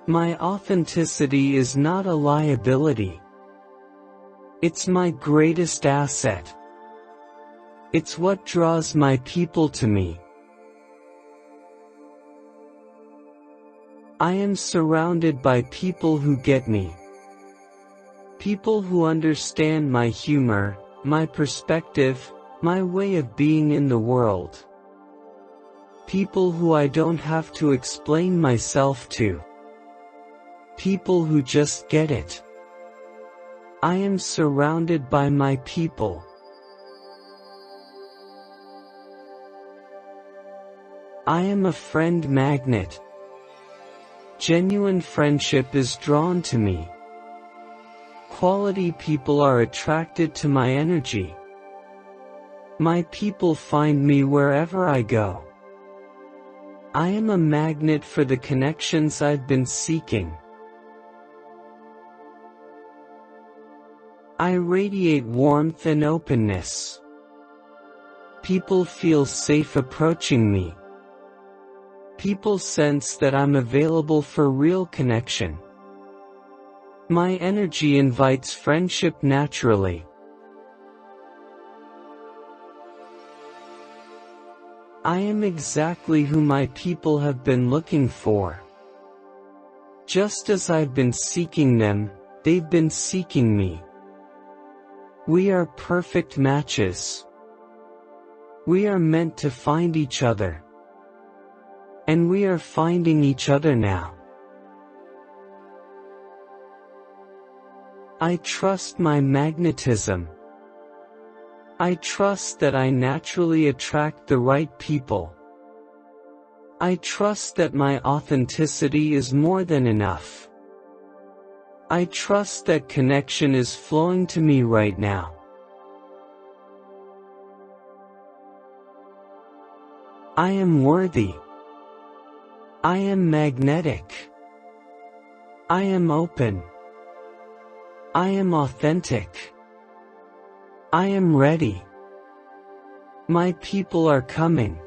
My authenticity is not a liability. It's my greatest asset. It's what draws my people to me. I am surrounded by people who get me. People who understand my humor, my perspective, my way of being in the world. People who I don't have to explain myself to. People who just get it. I am surrounded by my people. I am a friend magnet. Genuine friendship is drawn to me. Quality people are attracted to my energy. My people find me wherever I go. I am a magnet for the connections I've been seeking. I radiate warmth and openness. People feel safe approaching me. People sense that I'm available for real connection. My energy invites friendship naturally. I am exactly who my people have been looking for. Just as I've been seeking them, they've been seeking me. We are perfect matches. We are meant to find each other. And we are finding each other now. I trust my magnetism. I trust that I naturally attract the right people. I trust that my authenticity is more than enough. I trust that connection is flowing to me right now. I am worthy. I am magnetic. I am open. I am authentic. I am ready. My people are coming.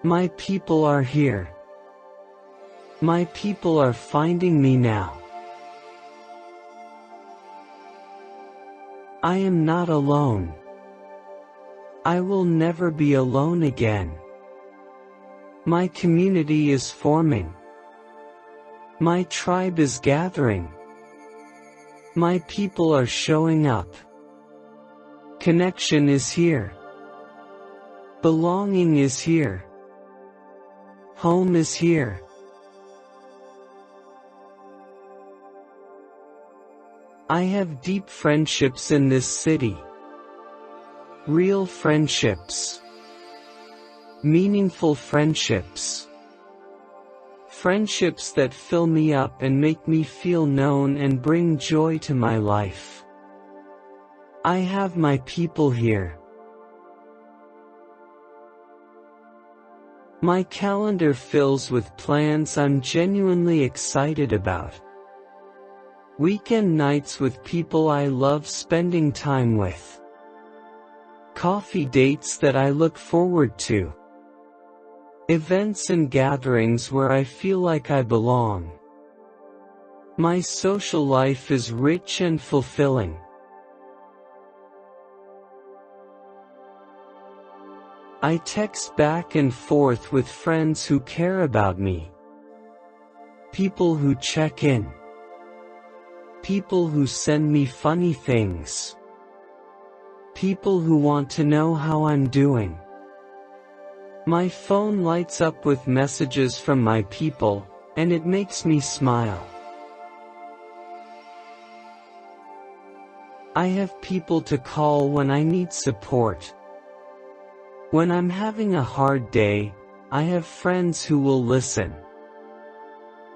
My people are here. My people are finding me now. I am not alone. I will never be alone again. My community is forming. My tribe is gathering. My people are showing up. Connection is here. Belonging is here. Home is here. I have deep friendships in this city. Real friendships. Meaningful friendships. Friendships that fill me up and make me feel known and bring joy to my life. I have my people here. My calendar fills with plans I'm genuinely excited about. Weekend nights with people I love spending time with. Coffee dates that I look forward to. Events and gatherings where I feel like I belong. My social life is rich and fulfilling. I text back and forth with friends who care about me. People who check in. People who send me funny things. People who want to know how I'm doing. My phone lights up with messages from my people, and it makes me smile. I have people to call when I need support. When I'm having a hard day, I have friends who will listen.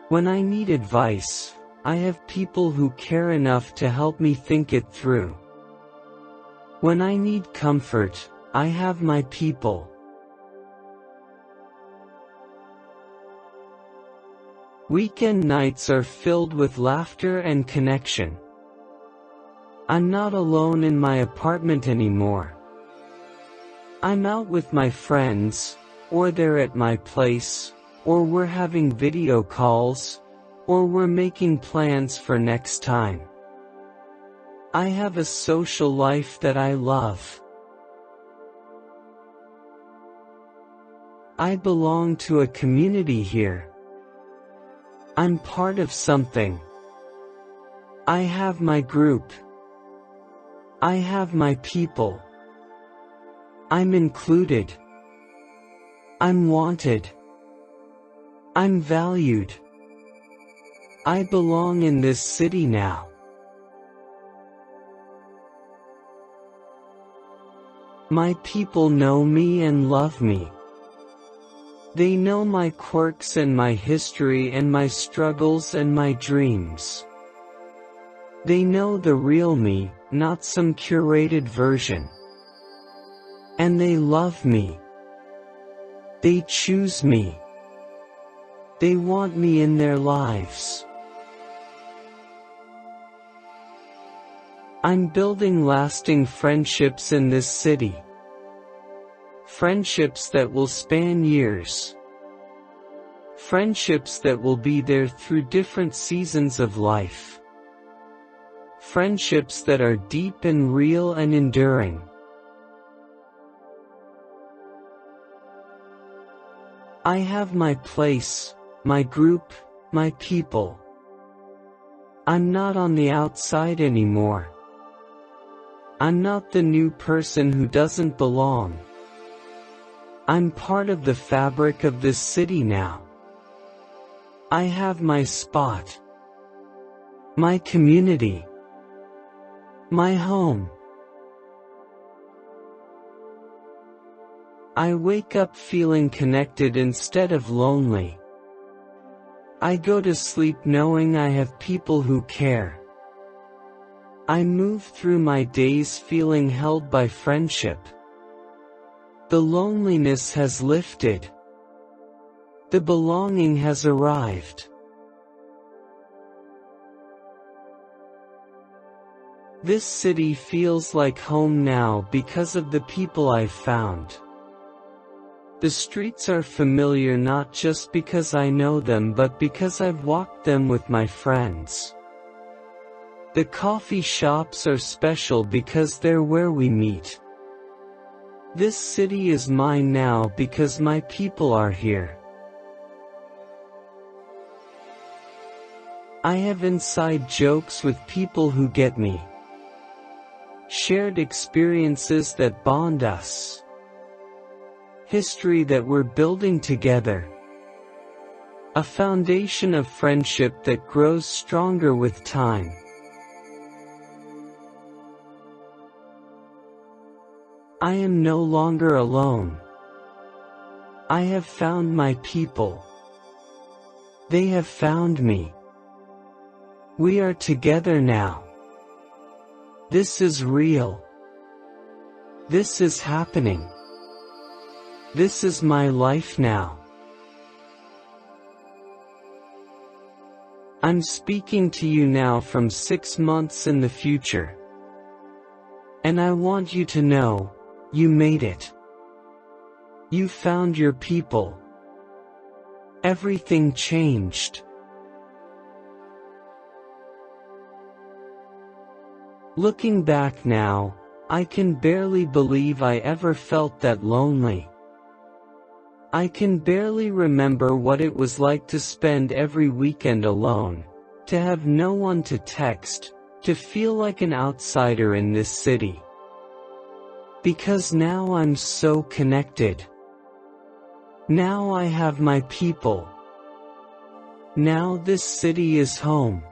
When I need advice, I have people who care enough to help me think it through. When I need comfort, I have my people. Weekend nights are filled with laughter and connection. I'm not alone in my apartment anymore. I'm out with my friends, or they're at my place, or we're having video calls, or we're making plans for next time. I have a social life that I love. I belong to a community here. I'm part of something. I have my group. I have my people. I'm included. I'm wanted. I'm valued. I belong in this city now. My people know me and love me. They know my quirks and my history and my struggles and my dreams. They know the real me, not some curated version. And they love me. They choose me. They want me in their lives. I'm building lasting friendships in this city. Friendships that will span years. Friendships that will be there through different seasons of life. Friendships that are deep and real and enduring. I have my place, my group, my people. I'm not on the outside anymore. I'm not the new person who doesn't belong. I'm part of the fabric of this city now. I have my spot. My community. My home. I wake up feeling connected instead of lonely. I go to sleep knowing I have people who care. I move through my days feeling held by friendship. The loneliness has lifted. The belonging has arrived. This city feels like home now because of the people I've found. The streets are familiar not just because I know them but because I've walked them with my friends. The coffee shops are special because they're where we meet. This city is mine now because my people are here. I have inside jokes with people who get me. Shared experiences that bond us. History that we're building together. A foundation of friendship that grows stronger with time. I am no longer alone. I have found my people. They have found me. We are together now. This is real. This is happening. This is my life now. I'm speaking to you now from 6 months in the future. And I want you to know, you made it. You found your people. Everything changed. Looking back now, I can barely believe I ever felt that lonely. I can barely remember what it was like to spend every weekend alone, to have no one to text, to feel like an outsider in this city. Because now I'm so connected. Now I have my people. Now this city is home.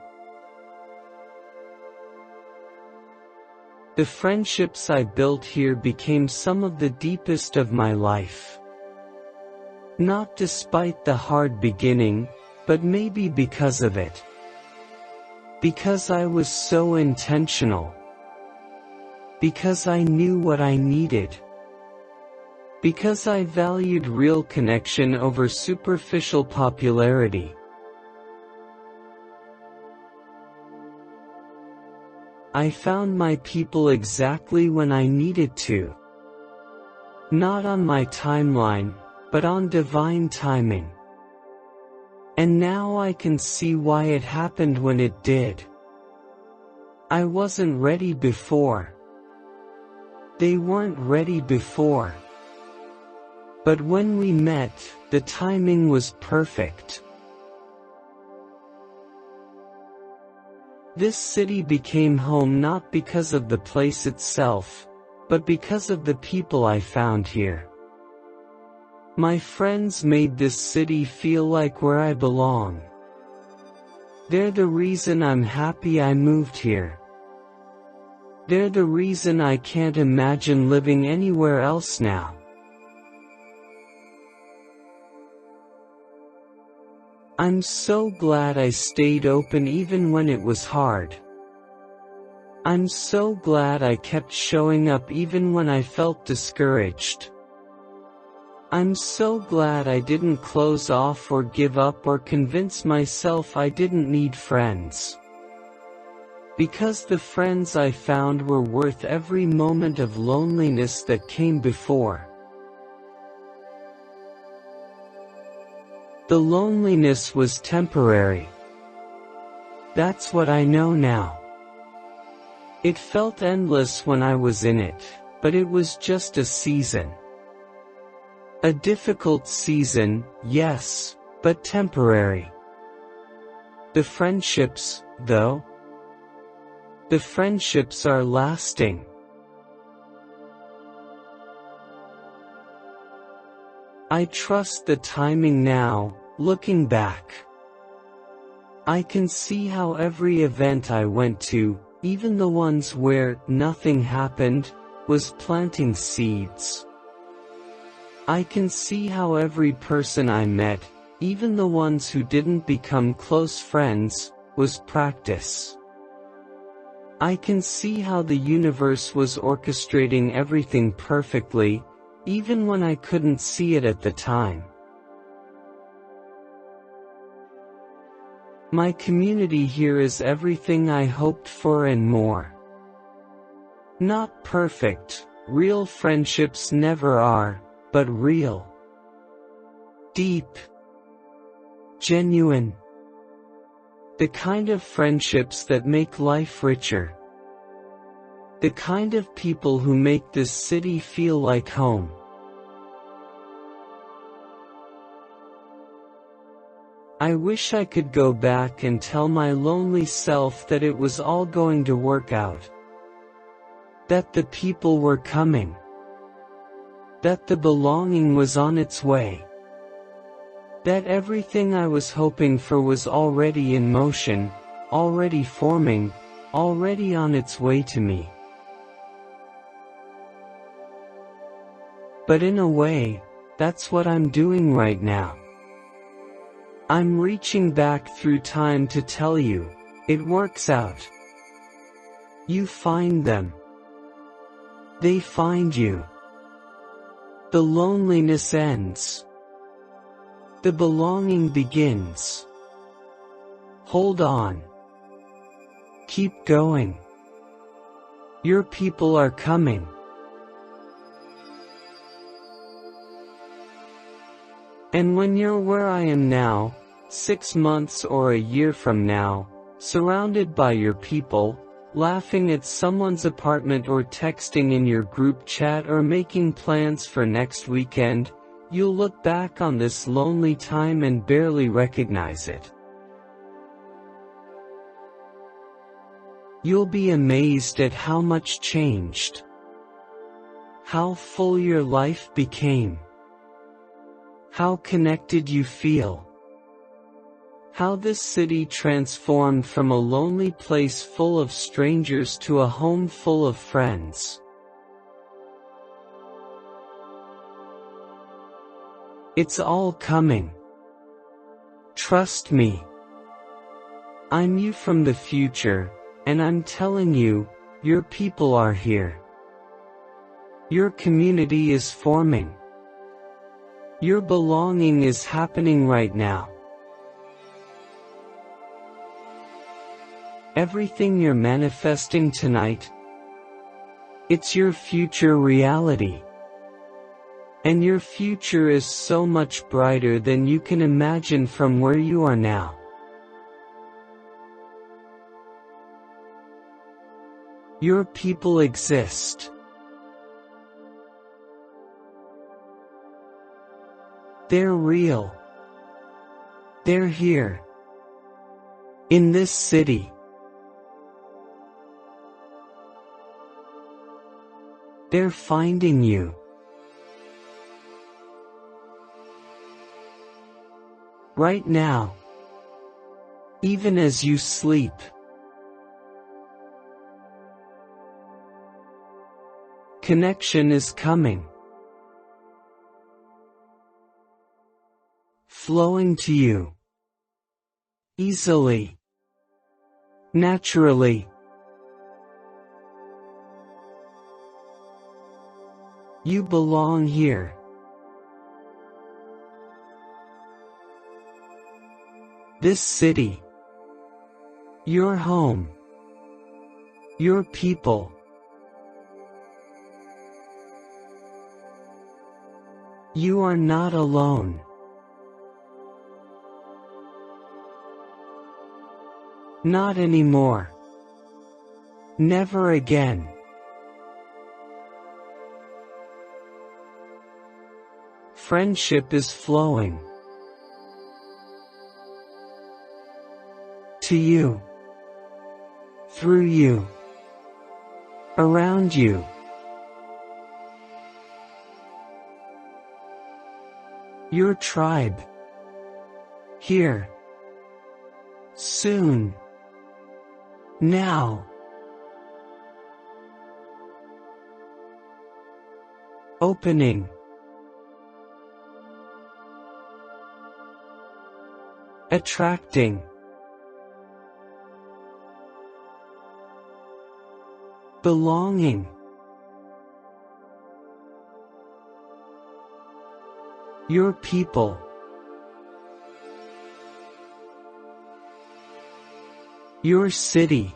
The friendships I built here became some of the deepest of my life. Not despite the hard beginning, but maybe because of it. Because I was so intentional. Because I knew what I needed. Because I valued real connection over superficial popularity. I found my people exactly when I needed to. Not on my timeline, but on divine timing. And now I can see why it happened when it did. I wasn't ready before. They weren't ready before. But when we met, the timing was perfect. This city became home not because of the place itself, but because of the people I found here. My friends made this city feel like where I belong. They're the reason I'm happy I moved here. They're the reason I can't imagine living anywhere else now. I'm so glad I stayed open even when it was hard. I'm so glad I kept showing up even when I felt discouraged. I'm so glad I didn't close off or give up or convince myself I didn't need friends. Because the friends I found were worth every moment of loneliness that came before. The loneliness was temporary. That's what I know now. It felt endless when I was in it, but it was just a season. A difficult season, yes, but temporary. The friendships, though? The friendships are lasting. I trust the timing now, looking back. I can see how every event I went to, even the ones where nothing happened, was planting seeds. I can see how every person I met, even the ones who didn't become close friends, was practice. I can see how the universe was orchestrating everything perfectly, even when I couldn't see it at the time. My community here is everything I hoped for and more. Not perfect, real friendships never are, but real. Deep. Genuine. The kind of friendships that make life richer. The kind of people who make this city feel like home. I wish I could go back and tell my lonely self that it was all going to work out. That the people were coming. That the belonging was on its way. That everything I was hoping for was already in motion, already forming, already on its way to me. But in a way, that's what I'm doing right now. I'm reaching back through time to tell you, it works out. You find them. They find you. The loneliness ends. The belonging begins. Hold on. Keep going. Your people are coming. And when you're where I am now, 6 months or a year from now, surrounded by your people, laughing at someone's apartment or texting in your group chat or making plans for next weekend, you'll look back on this lonely time and barely recognize it. You'll be amazed at how much changed. how full your life became, how connected you feel, how this city transformed from a lonely place full of strangers to a home full of friends. It's all coming. Trust me. I'm you from the future, and I'm telling you, your people are here. Your community is forming. Your belonging is happening right now. Everything you're manifesting tonight, it's your future reality. And your future is so much brighter than you can imagine from where you are now. Your people exist. They're real. They're here. In this city. They're finding you. Right now. Even as you sleep. Connection is coming. Flowing to you. Easily. Naturally. You belong here. This city. Your home. Your people. You are not alone. Not anymore. Never again. Friendship is flowing. To you. Through you. Around you. Your tribe. Here. Soon. Now. Opening. Attracting. Belonging. Your people. Your city.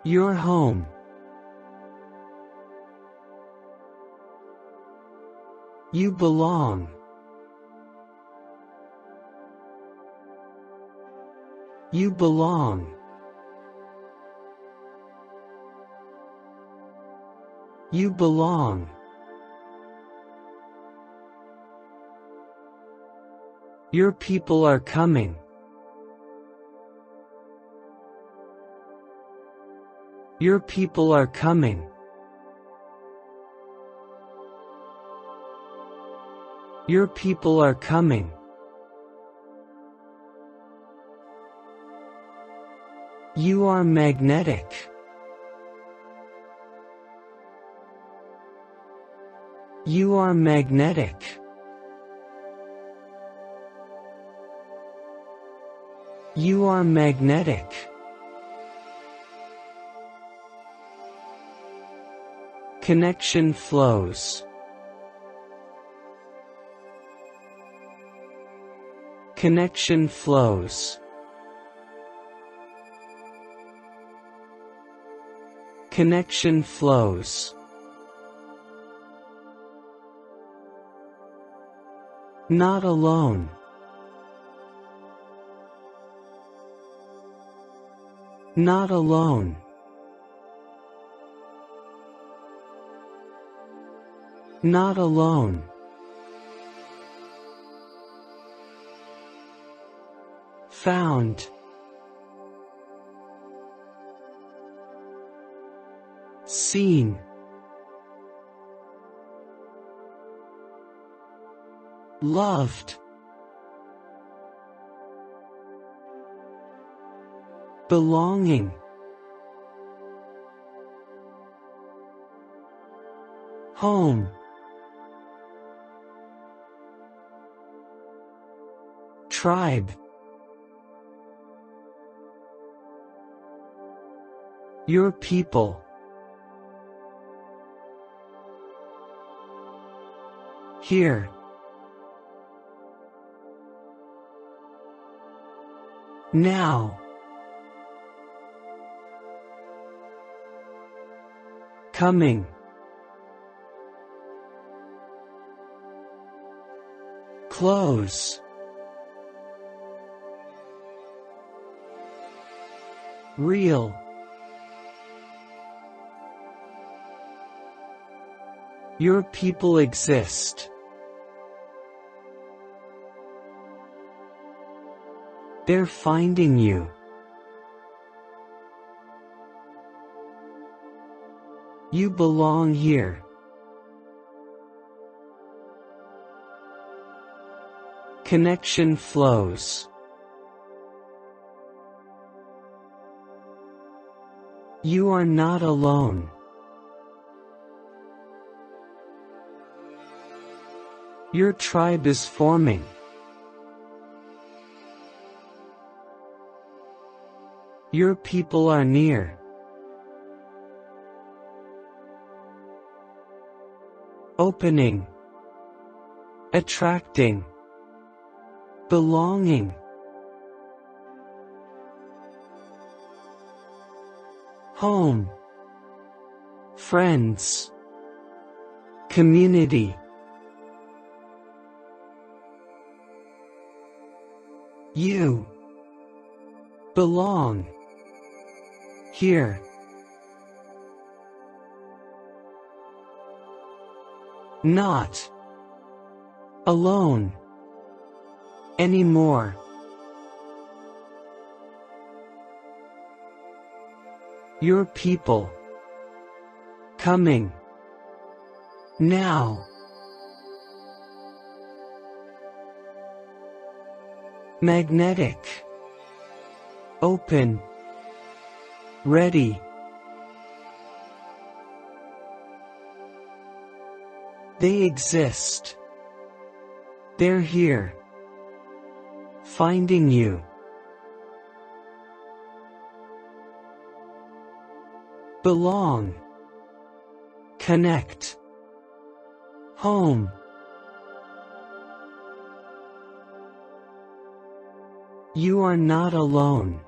Your home. You belong. You belong. You belong. Your people are coming. Your people are coming. Your people are coming. You are magnetic. You are magnetic. You are magnetic. Connection flows. Connection flows. Connection flows. Not alone. Not alone. Not alone. Found. seen, loved, belonging, home, tribe, your people, here, now, coming, close, real, your people exist. They're finding you. You belong here. Connection flows. You are not alone. Your tribe is forming. Your people are near. Opening, attracting, belonging. Home, friends, community. You belong here. Not alone anymore. Your people coming now. Magnetic, open, ready. They exist. They're here, finding you. Belong, connect, home. You are not alone.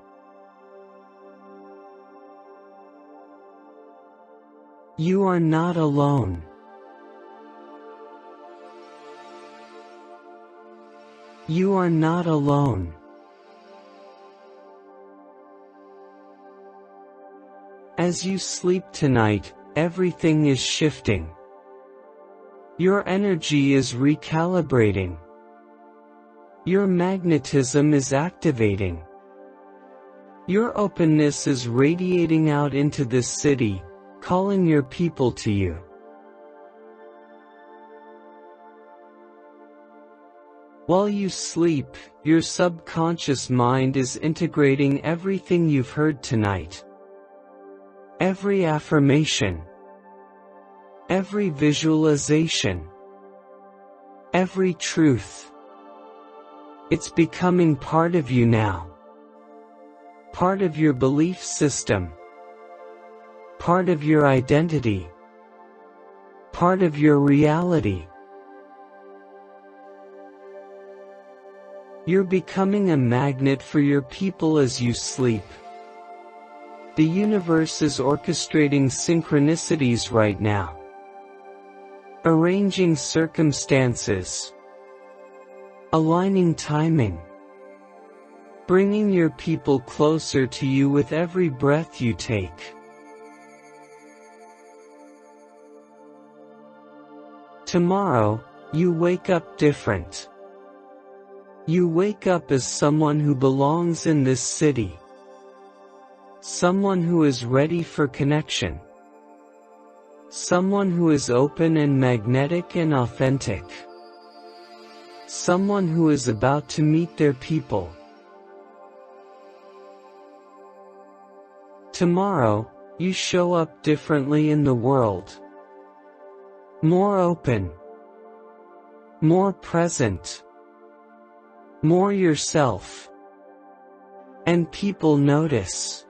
You are not alone. You are not alone. As you sleep tonight, everything is shifting. Your energy is recalibrating. Your magnetism is activating. Your openness is radiating out into this city, calling your people to you. While you sleep, your subconscious mind is integrating everything you've heard tonight. Every affirmation, every visualization, every truth. It's becoming part of you now. Part of your belief system. Part of your identity. Part of your reality. You're becoming a magnet for your people as you sleep. The universe is orchestrating synchronicities right now. Arranging circumstances. Aligning timing. Bringing your people closer to you with every breath you take. Tomorrow, you wake up different. You wake up as someone who belongs in this city. Someone who is ready for connection. Someone who is open and magnetic and authentic. Someone who is about to meet their people. Tomorrow, you show up differently in the world. More open. More present. More yourself. And people notice.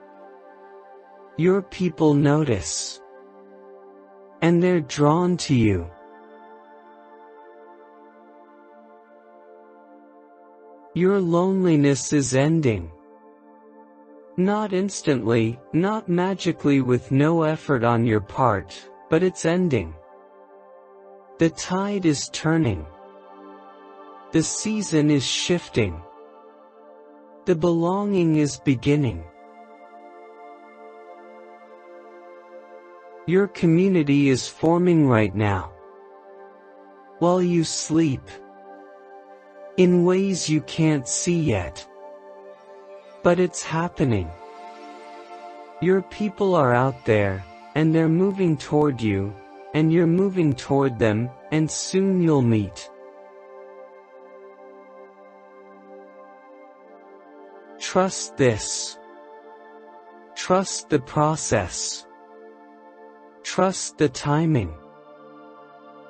Your people notice. And they're drawn to you. Your loneliness is ending. Not instantly, not magically with no effort on your part, but it's ending. The tide is turning. The season is shifting. The belonging is beginning. Your community is forming right now. While you sleep. In ways you can't see yet. But it's happening. Your people are out there, and they're moving toward you, and you're moving toward them, and soon you'll meet. Trust this. Trust the process. Trust the timing.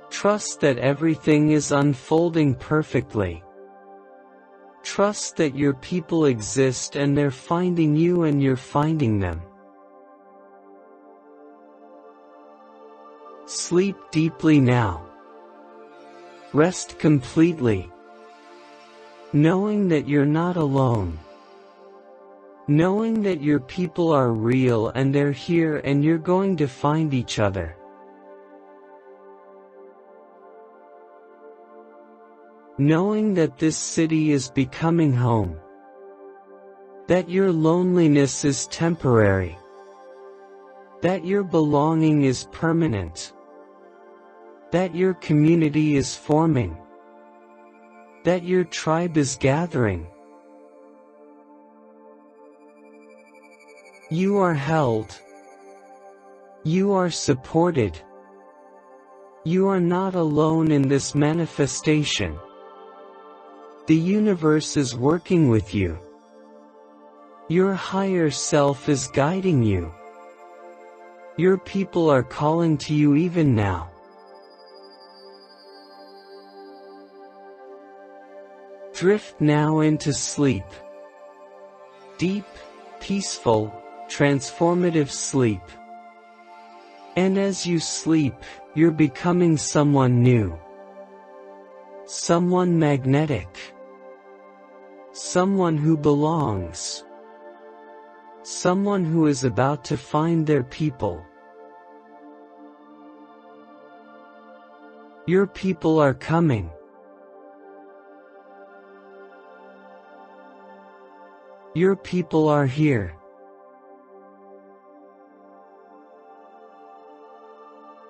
Trust that everything is unfolding perfectly. Trust that your people exist and they're finding you and you're finding them. Sleep deeply now. Rest completely. Knowing that you're not alone. Knowing that your people are real and they're here and you're going to find each other. Knowing that this city is becoming home. That your loneliness is temporary. That your belonging is permanent. That your community is forming. That your tribe is gathering. You are held. You are supported. You are not alone in this manifestation. The universe is working with you. Your higher self is guiding you. Your people are calling to you even now. Drift now into sleep. Deep, peaceful, transformative sleep. And as you sleep, you're becoming someone new. Someone magnetic. Someone who belongs. Someone who is about to find their people. Your people are coming. Your people are here.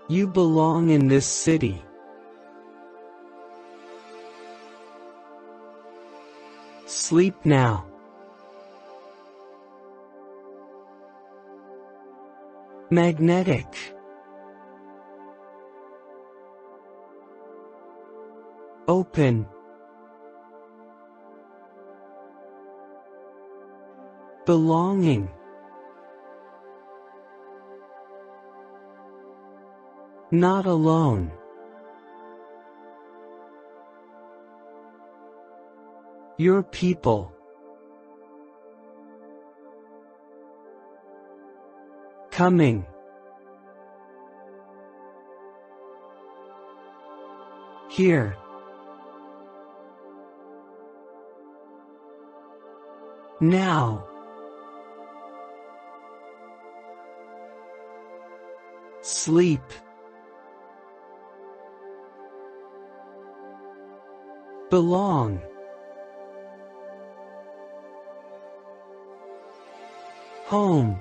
You belong in this city. Sleep now. Magnetic. Open. Belonging. Not alone. Your people. Coming. Here. Now. Sleep. Belong. Home.